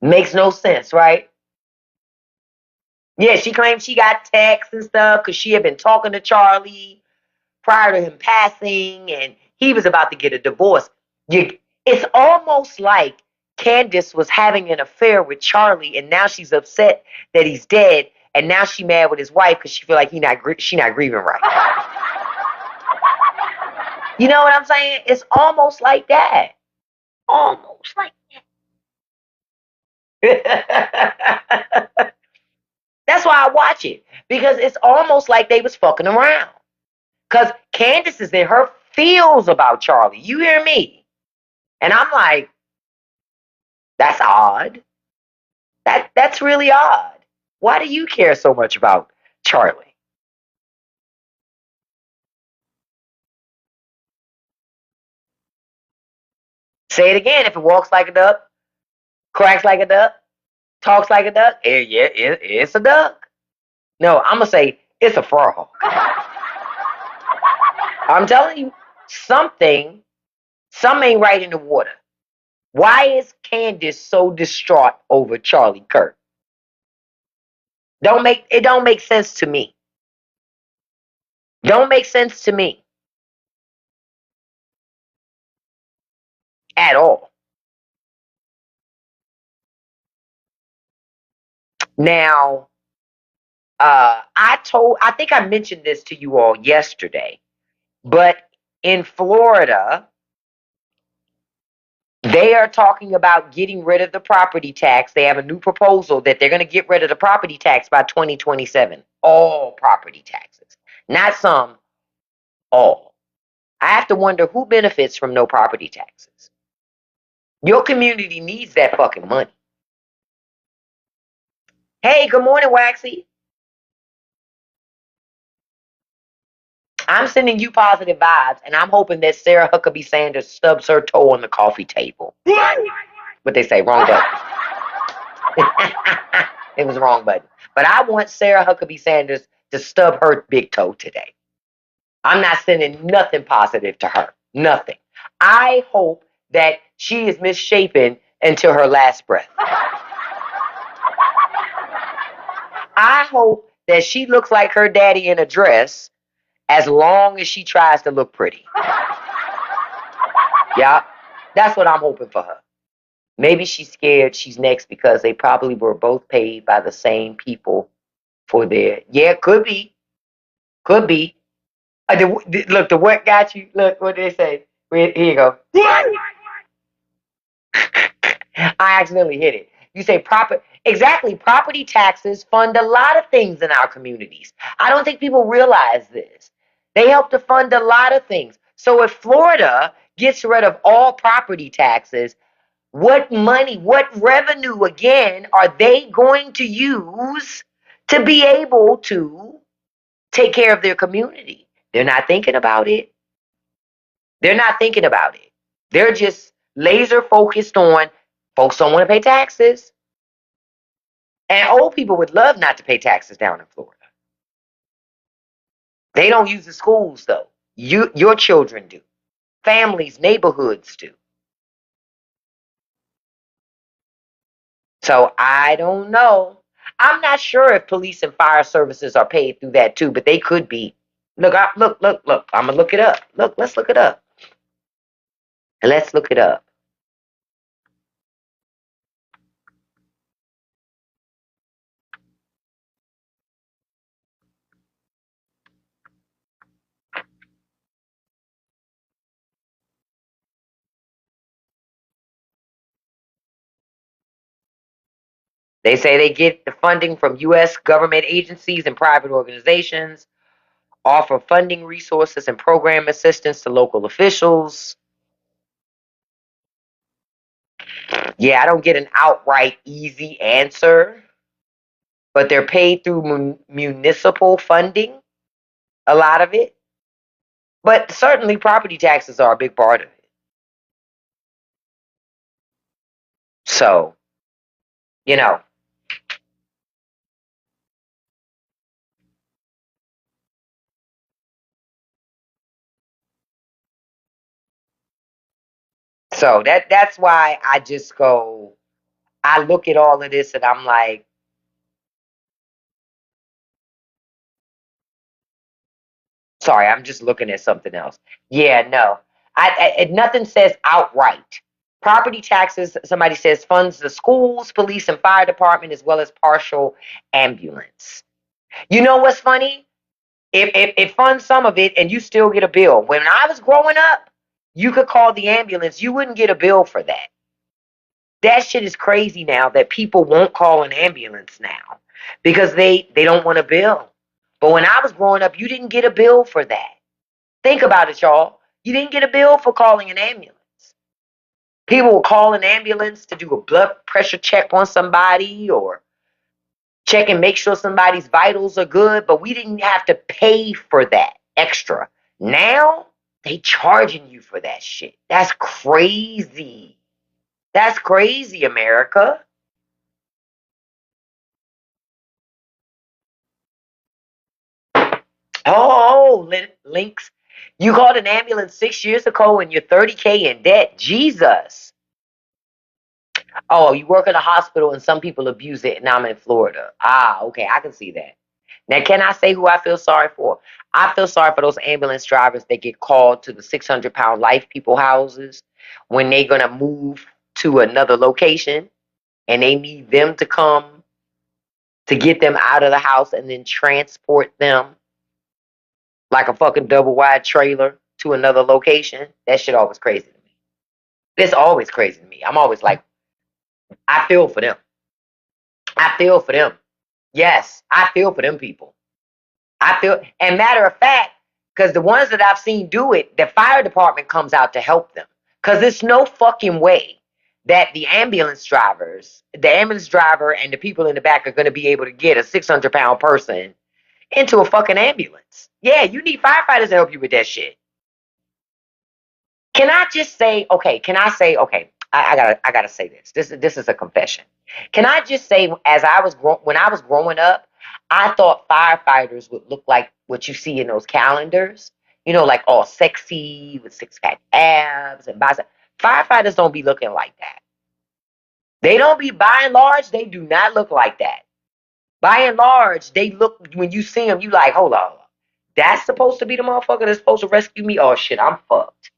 Makes no sense, right? Yeah, she claimed she got texts and stuff because she had been talking to Charlie prior to him passing, and he was about to get a divorce. It's almost like Candace was having an affair with Charlie, and now she's upset that he's dead, and now she mad with his wife because she feel like she not grieving right. You know what I'm saying? It's almost like that. Almost like that. That's why I watch it, because it's almost like they was fucking around. Because Candace is in her feels about Charlie. You hear me? And I'm like, that's odd. That's really odd. Why do you care so much about Charlie? Say it again. If it walks like a duck, quacks like a duck, talks like a duck, it's a duck. No, I'm gonna say it's a frog. I'm telling you, something ain't right in the water. Why is Candace so distraught over Charlie Kirk? Don't make sense to me. Don't make sense to me at all. Now, I think I mentioned this to you all yesterday, but in Florida, they are talking about getting rid of the property tax. They have a new proposal that they're going to get rid of the property tax by 2027. All property taxes, not some, all. I have to wonder who benefits from no property taxes. Your community needs that fucking money. Hey, good morning, Waxy. I'm sending you positive vibes, and I'm hoping that Sarah Huckabee Sanders stubs her toe on the coffee table. What they say, wrong button. It was the wrong button. But I want Sarah Huckabee Sanders to stub her big toe today. I'm not sending nothing positive to her. Nothing. I hope that she is misshapen until her last breath. I hope that she looks like her daddy in a dress as long as she tries to look pretty. Yeah, that's what I'm hoping for her. Maybe she's scared she's next because they probably were both paid by the same people for their. Yeah, could be. Could be. Look, the what got you? Look, what did they say? Here you go. I accidentally hit it. You say proper. Exactly. Property taxes fund a lot of things in our communities. I don't think people realize this. They help to fund a lot of things. So if Florida gets rid of all property taxes, what money, what revenue again are they going to use to be able to take care of their community? They're not thinking about it. They're not thinking about it. They're just laser focused on folks don't want to pay taxes. And old people would love not to pay taxes down in Florida. They don't use the schools though. Your children do. Families, neighborhoods do. So I don't know. I'm not sure if police and fire services are paid through that too, but they could be. Look. I'm gonna look it up. Look, let's look it up. Let's look it up. They say they get the funding from U.S. government agencies and private organizations, offer funding resources and program assistance to local officials. Yeah, I don't get an outright easy answer, but they're paid through municipal funding, a lot of it. But certainly property taxes are a big part of it. So, you know, so that's why I just go, I look at all of this and I'm like, sorry, I'm just looking at something else. Yeah, no. Nothing says outright. Property taxes, somebody says, funds the schools, police, and fire department as well as partial ambulance. You know what's funny? It funds some of it and you still get a bill. When I was growing up, you could call the ambulance. You wouldn't get a bill for that. That shit is crazy now that people won't call an ambulance now because they don't want a bill. But when I was growing up, you didn't get a bill for that. Think about it, y'all. You didn't get a bill for calling an ambulance. People will call an ambulance to do a blood pressure check on somebody or check and make sure somebody's vitals are good, but we didn't have to pay for that extra. Now they charging you for that shit. That's crazy. That's crazy, America. Oh, links. You called an ambulance 6 years ago and you're 30K in debt. Jesus. Oh, you work at a hospital and some people abuse it, and I'm in Florida. Ah, okay, I can see that. Now, can I say who I feel sorry for? I feel sorry for those ambulance drivers that get called to the 600-pound life people houses when they're going to move to another location and they need them to come to get them out of the house and then transport them like a fucking double wide trailer to another location. That shit always crazy to me. It's always crazy to me. I'm always like, I feel for them. I feel for them. Yes, I feel for them people. I feel, and matter of fact, because the ones that I've seen do it, the fire department comes out to help them. Because there's no fucking way that the ambulance driver and the people in the back are going to be able to get a 600-pound person into a fucking ambulance. Yeah, you need firefighters to help you with that shit. Can I just say, okay, can I say, okay, I gotta say this. This is a confession. Can I just say, when I was growing up, I thought firefighters would look like what you see in those calendars. You know, like all sexy with six-pack abs and biceps. Firefighters don't be looking like that. They don't be, by and large, they do not look like that. By and large, they look, when you see them, you like, hold on. That's supposed to be the motherfucker that's supposed to rescue me? Oh shit, I'm fucked.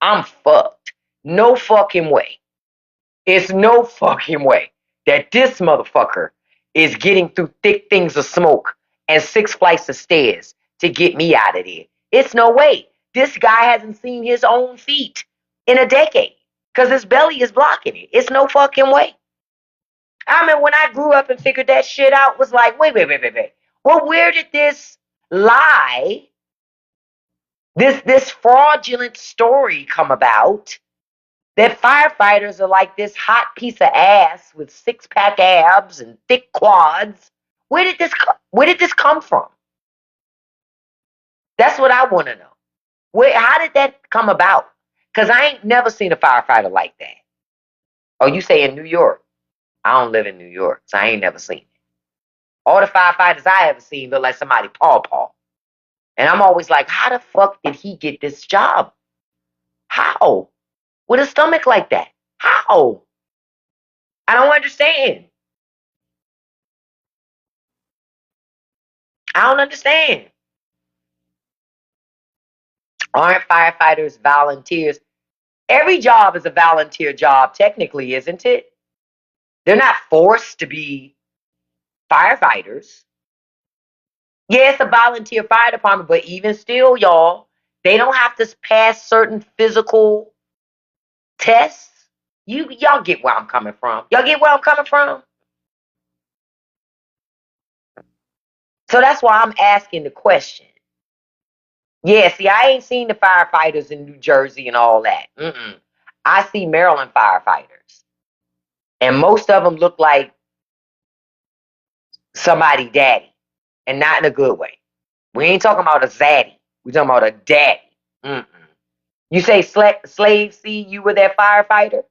I'm fucked. No fucking way. It's no fucking way that this motherfucker is getting through thick things of smoke and 6 flights of stairs to get me out of there. It's no way. This guy hasn't seen his own feet in a decade because his belly is blocking it. It's no fucking way. I mean, when I grew up and figured that shit out, was like, wait. Well, where did this lie, this fraudulent story come about? That firefighters are like this hot piece of ass with 6-pack abs and thick quads. Where did this come from? That's what I want to know. How did that come about? Because I ain't never seen a firefighter like that. Oh, you say in New York? I don't live in New York, so I ain't never seen it. All the firefighters I ever seen look like somebody paw. And I'm always like, how the fuck did he get this job? How? With a stomach like that? How? I don't understand. I don't understand. Aren't firefighters volunteers? Every job is a volunteer job, technically, isn't it? They're not forced to be firefighters. Yeah, it's a volunteer fire department, but even still, y'all, they don't have to pass certain physical tests. Y'all get where I'm coming from. Y'all get where I'm coming from? So that's why I'm asking the question. Yeah, see, I ain't seen the firefighters in New Jersey and all that. Mm-mm. I see Maryland firefighters, and most of them look like somebody daddy, and not in a good way. We ain't talking about a zaddy. We talking about a daddy. Mm-mm. You say slave C, you were that firefighter?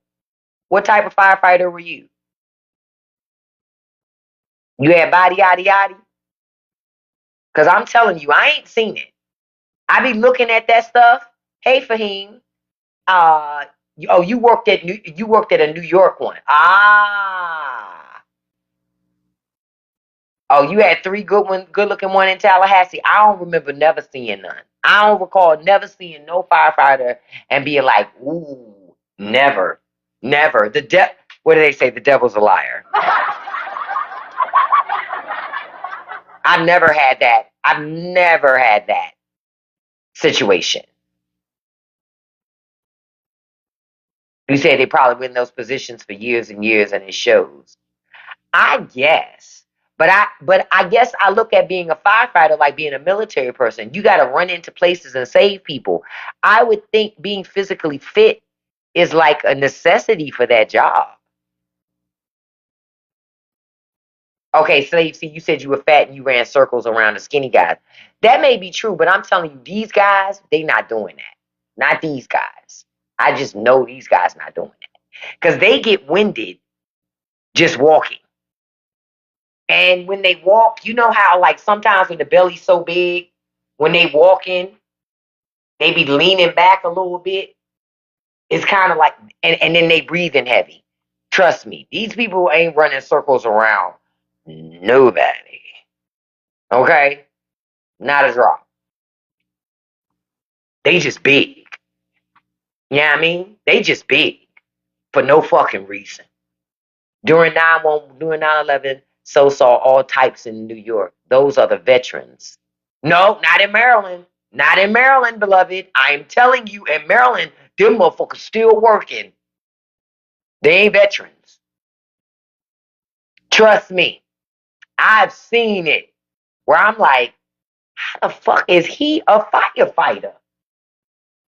What type of firefighter were you? You had body yaddy yaddy? Because I'm telling you, I ain't seen it. I be looking at that stuff. Hey, Fahim. Uh, you worked at you worked at a New York one. Ah. Oh, you had three good looking one in Tallahassee. I don't remember never seeing none. I don't recall never seeing no firefighter and being like, ooh, never, never. What do they say? The devil's a liar. I've never had that. I've never had that situation. You said they probably been in those positions for years and years, and it shows. I guess, but I guess I look at being a firefighter like being a military person. You got to run into places and save people. I would think being physically fit is like a necessity for that job. Okay, so see, you said you were fat and you ran circles around the skinny guys. That may be true, but I'm telling you, these guys, they not doing that. Not these guys. I just know these guys not doing that because they get winded just walking. And when they walk, you know how like sometimes when the belly's so big, when they walking, they be leaning back a little bit. It's kind of like, and then they breathing heavy. Trust me, these people ain't running circles around nobody. Okay, not a drop. They just big. You know what I mean? They just big for no fucking reason. During 9/11, so saw all types in New York. Those are the veterans. No, not in Maryland. Not in Maryland, beloved. I'm telling you, in Maryland, them motherfuckers still working. They ain't veterans. Trust me. I've seen it where I'm like, how the fuck is he a firefighter?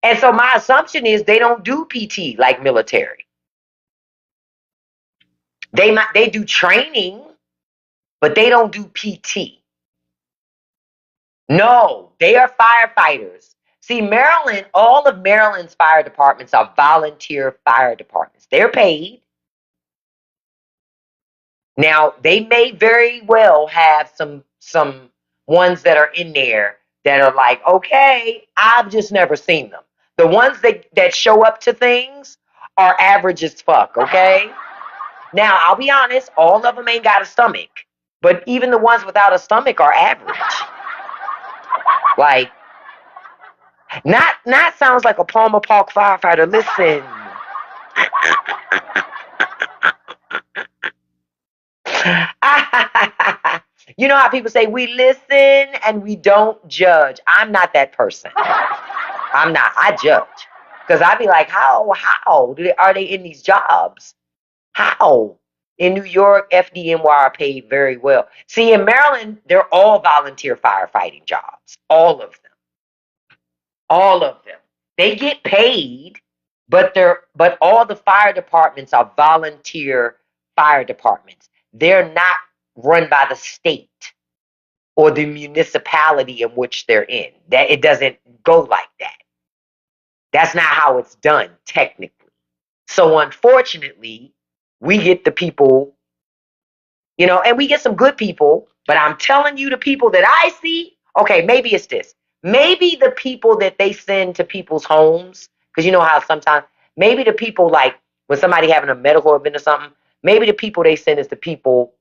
And so my assumption is they don't do PT like military. They do training, but they don't do PT. No, they are firefighters. See, Maryland, all of Maryland's fire departments are volunteer fire departments. They're paid. Now, they may very well have some ones that are in there that are like, okay, I've just never seen them. The ones that show up to things are average as fuck, okay? Now, I'll be honest, all of them ain't got a stomach. But even the ones without a stomach are average. Like, not sounds like a Palmer Park firefighter. Listen. You know how people say we listen and we don't judge. I'm not that person. I'm not. I judge because I'd be like, how are they in these jobs? How? In New York, FDNY are paid very well. See, in Maryland, they're all volunteer firefighting jobs. All of them. All of them. They get paid, but all the fire departments are volunteer fire departments. They're not run by the state or the municipality in which they're in. That it doesn't go like that. That's not how it's done technically. So unfortunately, we get the people, and we get some good people, but I'm telling you the people that I see, okay, maybe it's this. Maybe the people that they send to people's homes, because you know how sometimes, maybe the people like when somebody having a medical event or something, maybe the people they send is the people,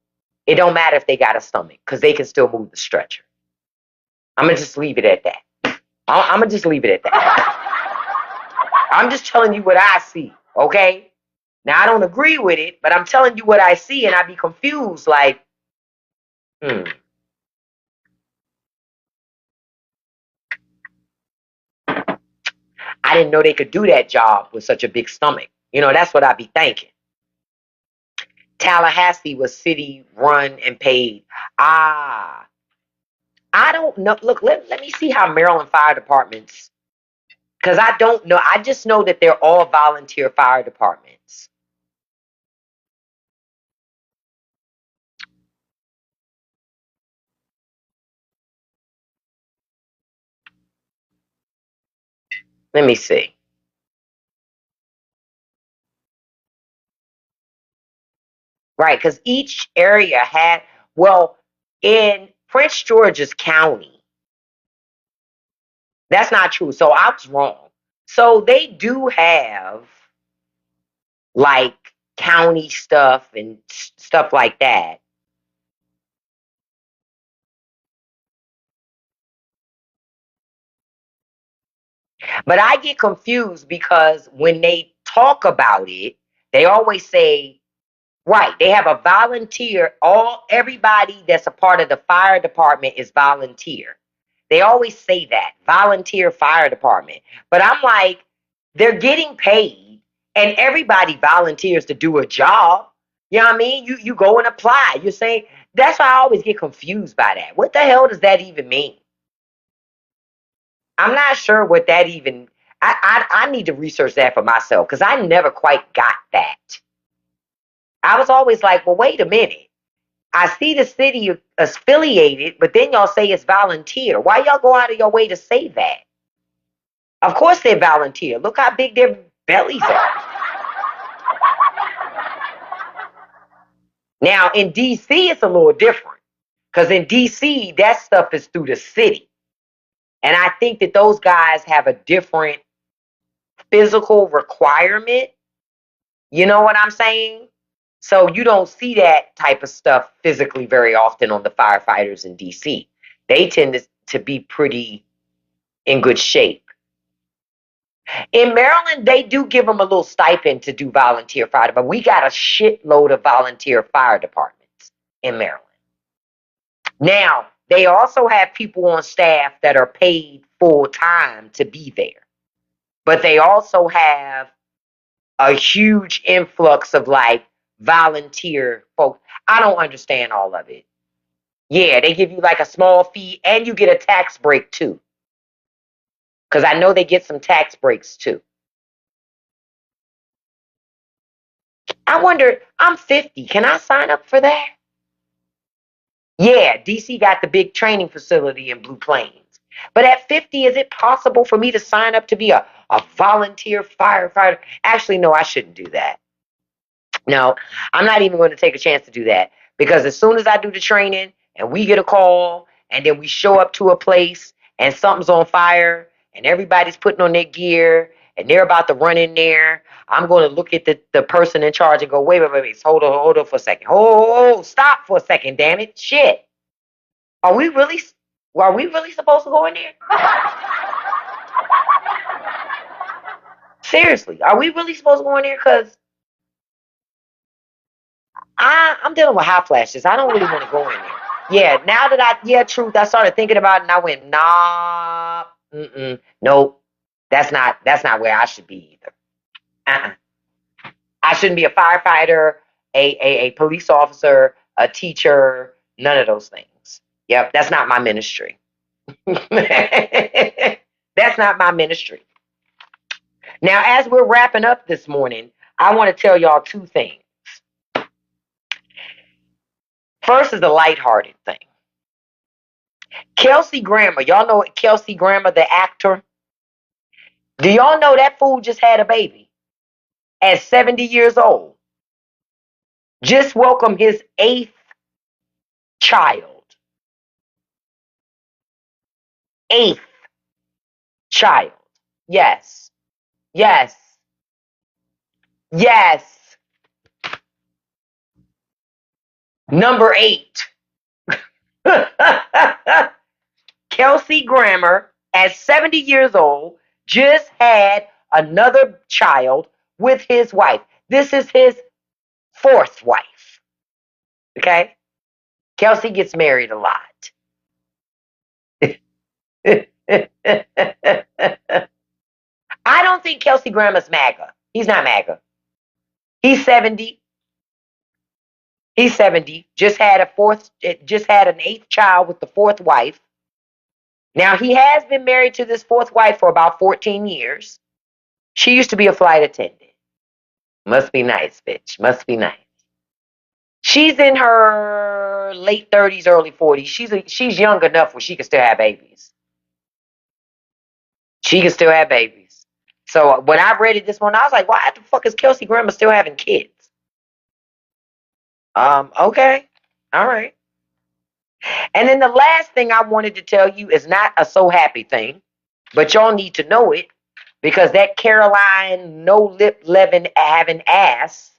it don't matter if they got a stomach, because they can still move the stretcher. I'm going to just leave it at that. I'm going to just leave it at that. I'm just telling you what I see, okay? Now, I don't agree with it, but I'm telling you what I see, and I be confused, like, I didn't know they could do that job with such a big stomach. That's what I be thinking. Tallahassee was city run and paid. Ah, I don't know. Look, let me see how Maryland fire departments, because I don't know. I just know that they're all volunteer fire departments. Let me see. Right, because each area had, well, in Prince George's County, that's not true. So I was wrong. So they do have like county stuff and stuff like that. But I get confused because when they talk about it, they always say, right, they have a volunteer, everybody that's a part of the fire department is volunteer. They always say that, volunteer fire department. But I'm like, they're getting paid and everybody volunteers to do a job. You know what I mean? You go and apply. You're saying that's why I always get confused by that. What the hell does that even mean? I'm not sure what that even. I need to research that for myself because I never quite got that. I was always like, well, wait a minute. I see the city affiliated, but then y'all say it's volunteer. Why y'all go out of your way to say that? Of course they're volunteer. Look how big their bellies are. Now in DC, it's a little different because in DC, that stuff is through the city. And I think that those guys have a different physical requirement. You know what I'm saying? So you don't see that type of stuff physically very often on the firefighters in DC. They tend to be pretty in good shape. In Maryland, they do give them a little stipend to do volunteer fire department. We got a shitload of volunteer fire departments in Maryland. Now, they also have people on staff that are paid full time to be there. But they also have a huge influx of like volunteer folks. I don't understand all of it. Yeah, they give you like a small fee and you get a tax break too. Because I know they get some tax breaks too. I wonder, I'm 50. Can I sign up for that? Yeah, DC got the big training facility in Blue Plains. But at 50, is it possible for me to sign up to be a volunteer firefighter? Actually, no, I shouldn't do that. No, I'm not even going to take a chance to do that because as soon as I do the training and we get a call and then we show up to a place and something's on fire and everybody's putting on their gear and they're about to run in there, I'm going to look at the person in charge and go, wait, hold on for a second. Oh, stop for a second, damn it. Shit. Are we really, are we really supposed to go in there? Seriously, are we really supposed to go in there? Because I'm dealing with hot flashes. I don't really want to go in there. Yeah, now that truth, I started thinking about it and I went, nah, nope, that's not where I should be either. Uh-uh. I shouldn't be a firefighter, a police officer, a teacher, none of those things. Yep, that's not my ministry. That's not my ministry. Now, as we're wrapping up this morning, I want to tell y'all two things. First is the lighthearted thing. Kelsey Grammer, y'all know Kelsey Grammer, the actor? Do y'all know that fool just had a baby at 70 years old? Just welcomed his eighth child. Eighth child. Yes. Yes. Yes. Number 8. Kelsey Grammer, at 70 years old, just had another child with his wife. This is his fourth wife. Okay? Kelsey gets married a lot. I don't think Kelsey Grammer's MAGA. He's not MAGA. He's 70. He's 70. Just had an eighth child with the fourth wife. Now, he has been married to this fourth wife for about 14 years. She used to be a flight attendant. Must be nice, bitch. Must be nice. She's in her late 30s, early 40s. She's young enough where she can still have babies. She can still have babies. So when I read it this morning, I was like, why the fuck is Kelsey Grammer still having kids? Okay. All right. And then the last thing I wanted to tell you is not a so happy thing, but y'all need to know it because that Caroline no lip Levin having ass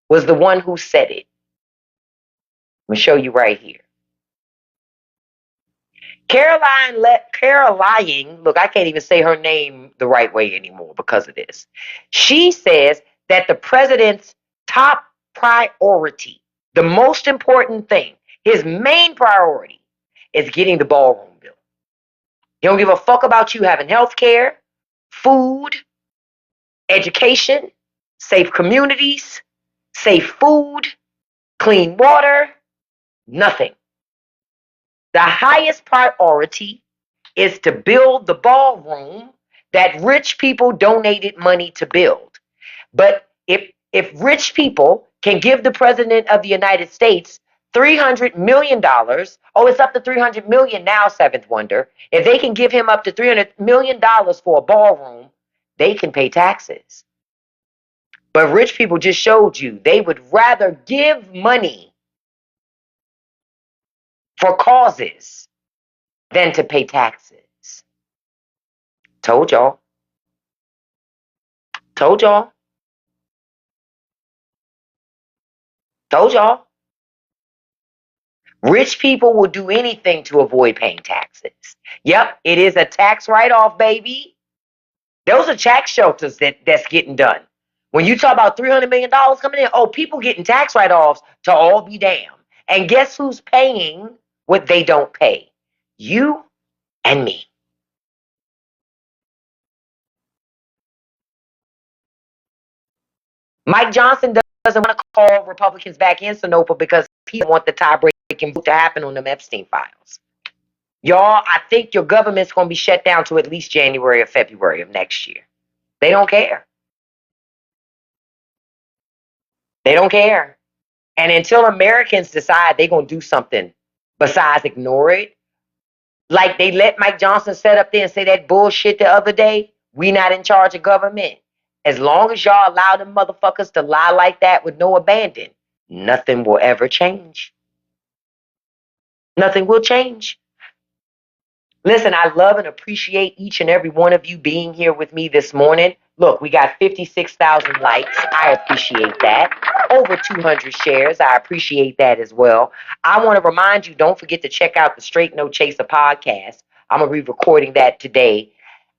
was the one who said it. I'm going to show you right here. Caroline, look, I can't even say her name the right way anymore because of this. She says that the president's top priority, the most important thing, his main priority is getting the ballroom bill. He don't give a fuck about you having health care, food, education, safe communities, safe food, clean water, nothing. The highest priority is to build the ballroom that rich people donated money to build. But if rich people can give the president of the United States $300 million, oh, it's up to $300 million now, Seventh Wonder. If they can give him up to $300 million for a ballroom, they can pay taxes. But rich people just showed you they would rather give money for causes than to pay taxes. Told y'all. Told y'all. Told y'all. Rich people will do anything to avoid paying taxes. Yep, it is a tax write-off, baby. Those are tax shelters that's getting done. When you talk about $300 million coming in, oh, people getting tax write-offs to all be damned. And guess who's paying what they don't pay? You and me. Mike Johnson doesn't want to call Republicans back in Sanopa because he doesn't want the tie-breaking vote to happen on them Epstein files. Y'all, I think your government's going to be shut down to at least January or February of next year. They don't care. They don't care. And until Americans decide they're going to do something besides ignore it, like they let Mike Johnson sit up there and say that bullshit the other day, we not in charge of government. As long as y'all allow them motherfuckers to lie like that with no abandon, nothing will ever change. Nothing will change. Listen, I love and appreciate each and every one of you being here with me this morning. Look, we got 56,000 likes. I appreciate that. Over 200 shares. I appreciate that as well. I want to remind you, don't forget to check out the Straight No Chaser podcast. I'm going to be recording that today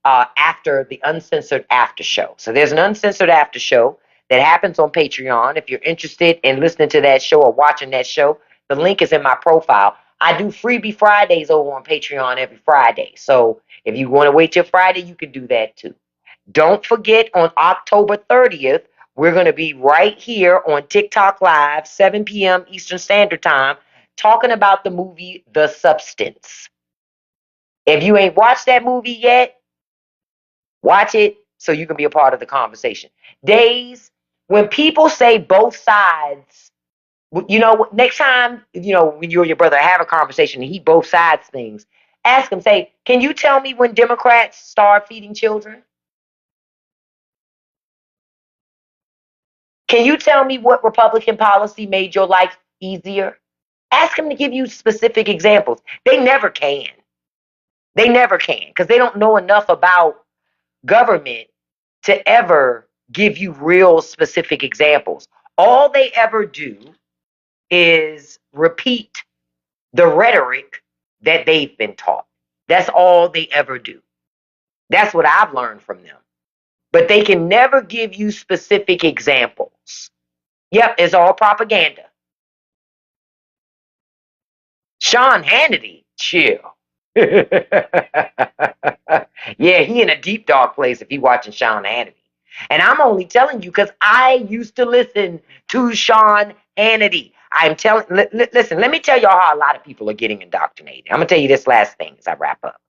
after the Uncensored After Show. So there's an Uncensored After Show that happens on Patreon. If you're interested in listening to that show or watching that show, the link is in my profile. I do freebie Fridays over on Patreon every Friday. So if you want to wait till Friday, you can do that too. Don't forget on October 30th, we're going to be right here on TikTok Live, 7 p.m. Eastern Standard Time, talking about the movie The Substance. If you ain't watched that movie yet, watch it so you can be a part of the conversation. Days, when people say both sides, you know, next time, you know, when you and your brother have a conversation and he both sides things, ask him, say, can you tell me when Democrats start feeding children? Can you tell me what Republican policy made your life easier? Ask them to give you specific examples. They never can. They never can because they don't know enough about government to ever give you real specific examples. All they ever do is repeat the rhetoric that they've been taught. That's all they ever do. That's what I've learned from them. But they can never give you specific examples. Yep, it's all propaganda. Sean Hannity, chill. Yeah, he in a deep dark place if he watching Sean Hannity. And I'm only telling you because I used to listen to Sean Hannity. I'm telling, listen, let me tell y'all how a lot of people are getting indoctrinated. I'm going to tell you this last thing as I wrap up.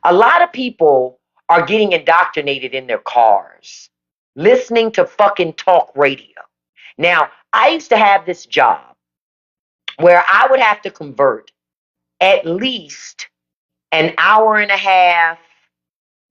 A lot of people are getting indoctrinated in their cars, listening to fucking talk radio. Now, I used to have this job where I would have to convert at least an hour and a half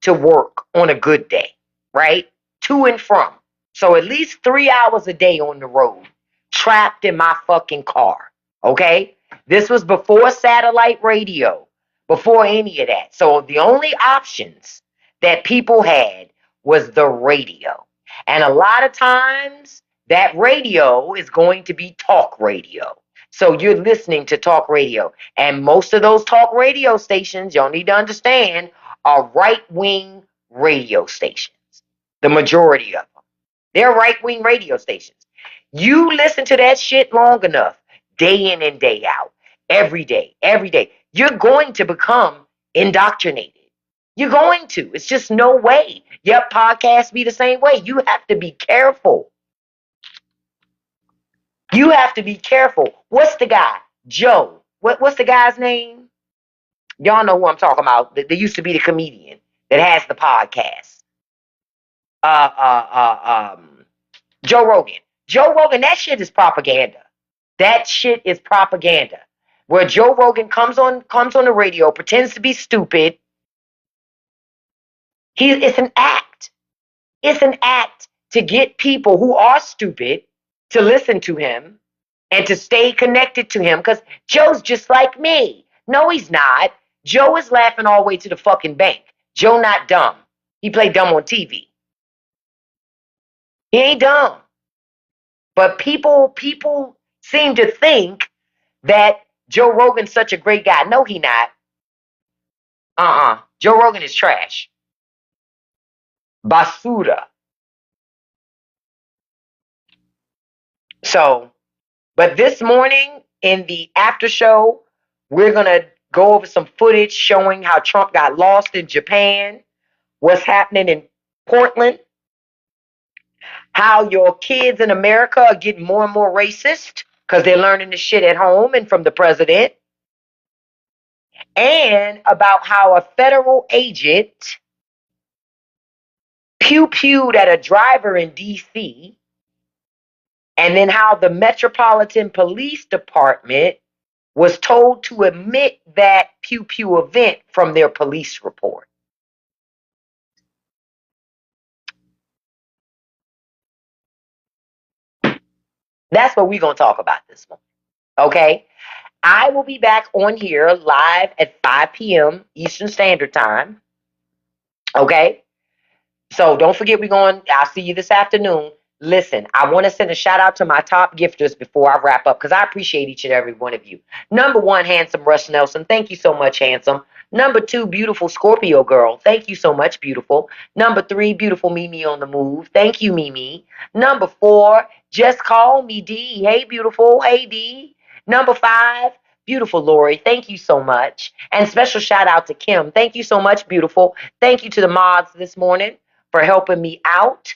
to work on a good day, right? To and from. So at least 3 hours a day on the road, trapped in my fucking car. Okay? This was before satellite radio, before any of that. So the only options that people had was the radio. And a lot of times that radio is going to be talk radio. So you're listening to talk radio. And most of those talk radio stations, y'all need to understand, are right wing radio stations. The majority of them. They're right wing radio stations. You listen to that shit long enough, day in and day out, every day, you're going to become indoctrinated. You're going to. It's just no way. Yep, podcasts be the same way. You have to be careful. You have to be careful. What's the guy? Joe. What's the guy's name? Y'all know who I'm talking about. There used to be the comedian that has the podcast. Joe Rogan. Joe Rogan, that shit is propaganda. That shit is propaganda. Where Joe Rogan comes on the radio, pretends to be stupid. It's an act. It's an act to get people who are stupid to listen to him and to stay connected to him, because Joe's just like me. No, he's not. Joe is laughing all the way to the fucking bank. Joe not dumb. He played dumb on TV. He ain't dumb. But people seem to think that Joe Rogan's such a great guy. No, he not. Joe Rogan is trash. Basura. So, but this morning in the after show, we're going to go over some footage showing how Trump got lost in Japan, what's happening in Portland, how your kids in America are getting more and more racist because they're learning the shit at home and from the president, and about how a federal agent pew-pewed at a driver in D.C., and then how the Metropolitan Police Department was told to omit that pew-pew event from their police report. That's what we're going to talk about this morning. Okay? I will be back on here live at 5 p.m. Eastern Standard Time. Okay? So don't forget, I'll see you this afternoon. Listen, I want to send a shout out to my top gifters before I wrap up, because I appreciate each and every one of you. Number one, handsome Russ Nelson. Thank you so much, handsome. Number two, beautiful Scorpio girl. Thank you so much, beautiful. Number three, beautiful Mimi on the move. Thank you, Mimi. Number four, just call me D. Hey, beautiful. Hey, D. Number five, beautiful Lori. Thank you so much. And special shout out to Kim. Thank you so much, beautiful. Thank you to the mods this morning for helping me out.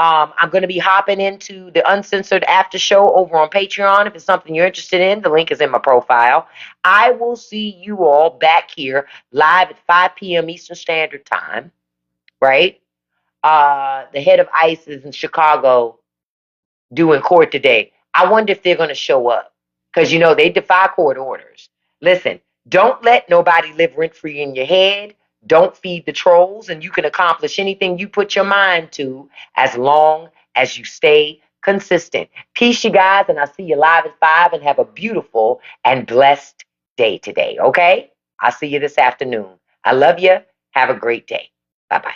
I'm going to be hopping into the uncensored after show over on Patreon. If it's something you're interested in, the link is in my profile. I will see you all back here live at 5 p.m. Eastern Standard Time, right? The head of ICE is in Chicago doing court today. I wonder if they're going to show up, because, they defy court orders. Listen, don't let nobody live rent-free in your head. Don't feed the trolls, and you can accomplish anything you put your mind to as long as you stay consistent. Peace, you guys, and I'll see you live at 5, and have a beautiful and blessed day today, okay? I'll see you this afternoon. I love you. Have a great day. Bye-bye.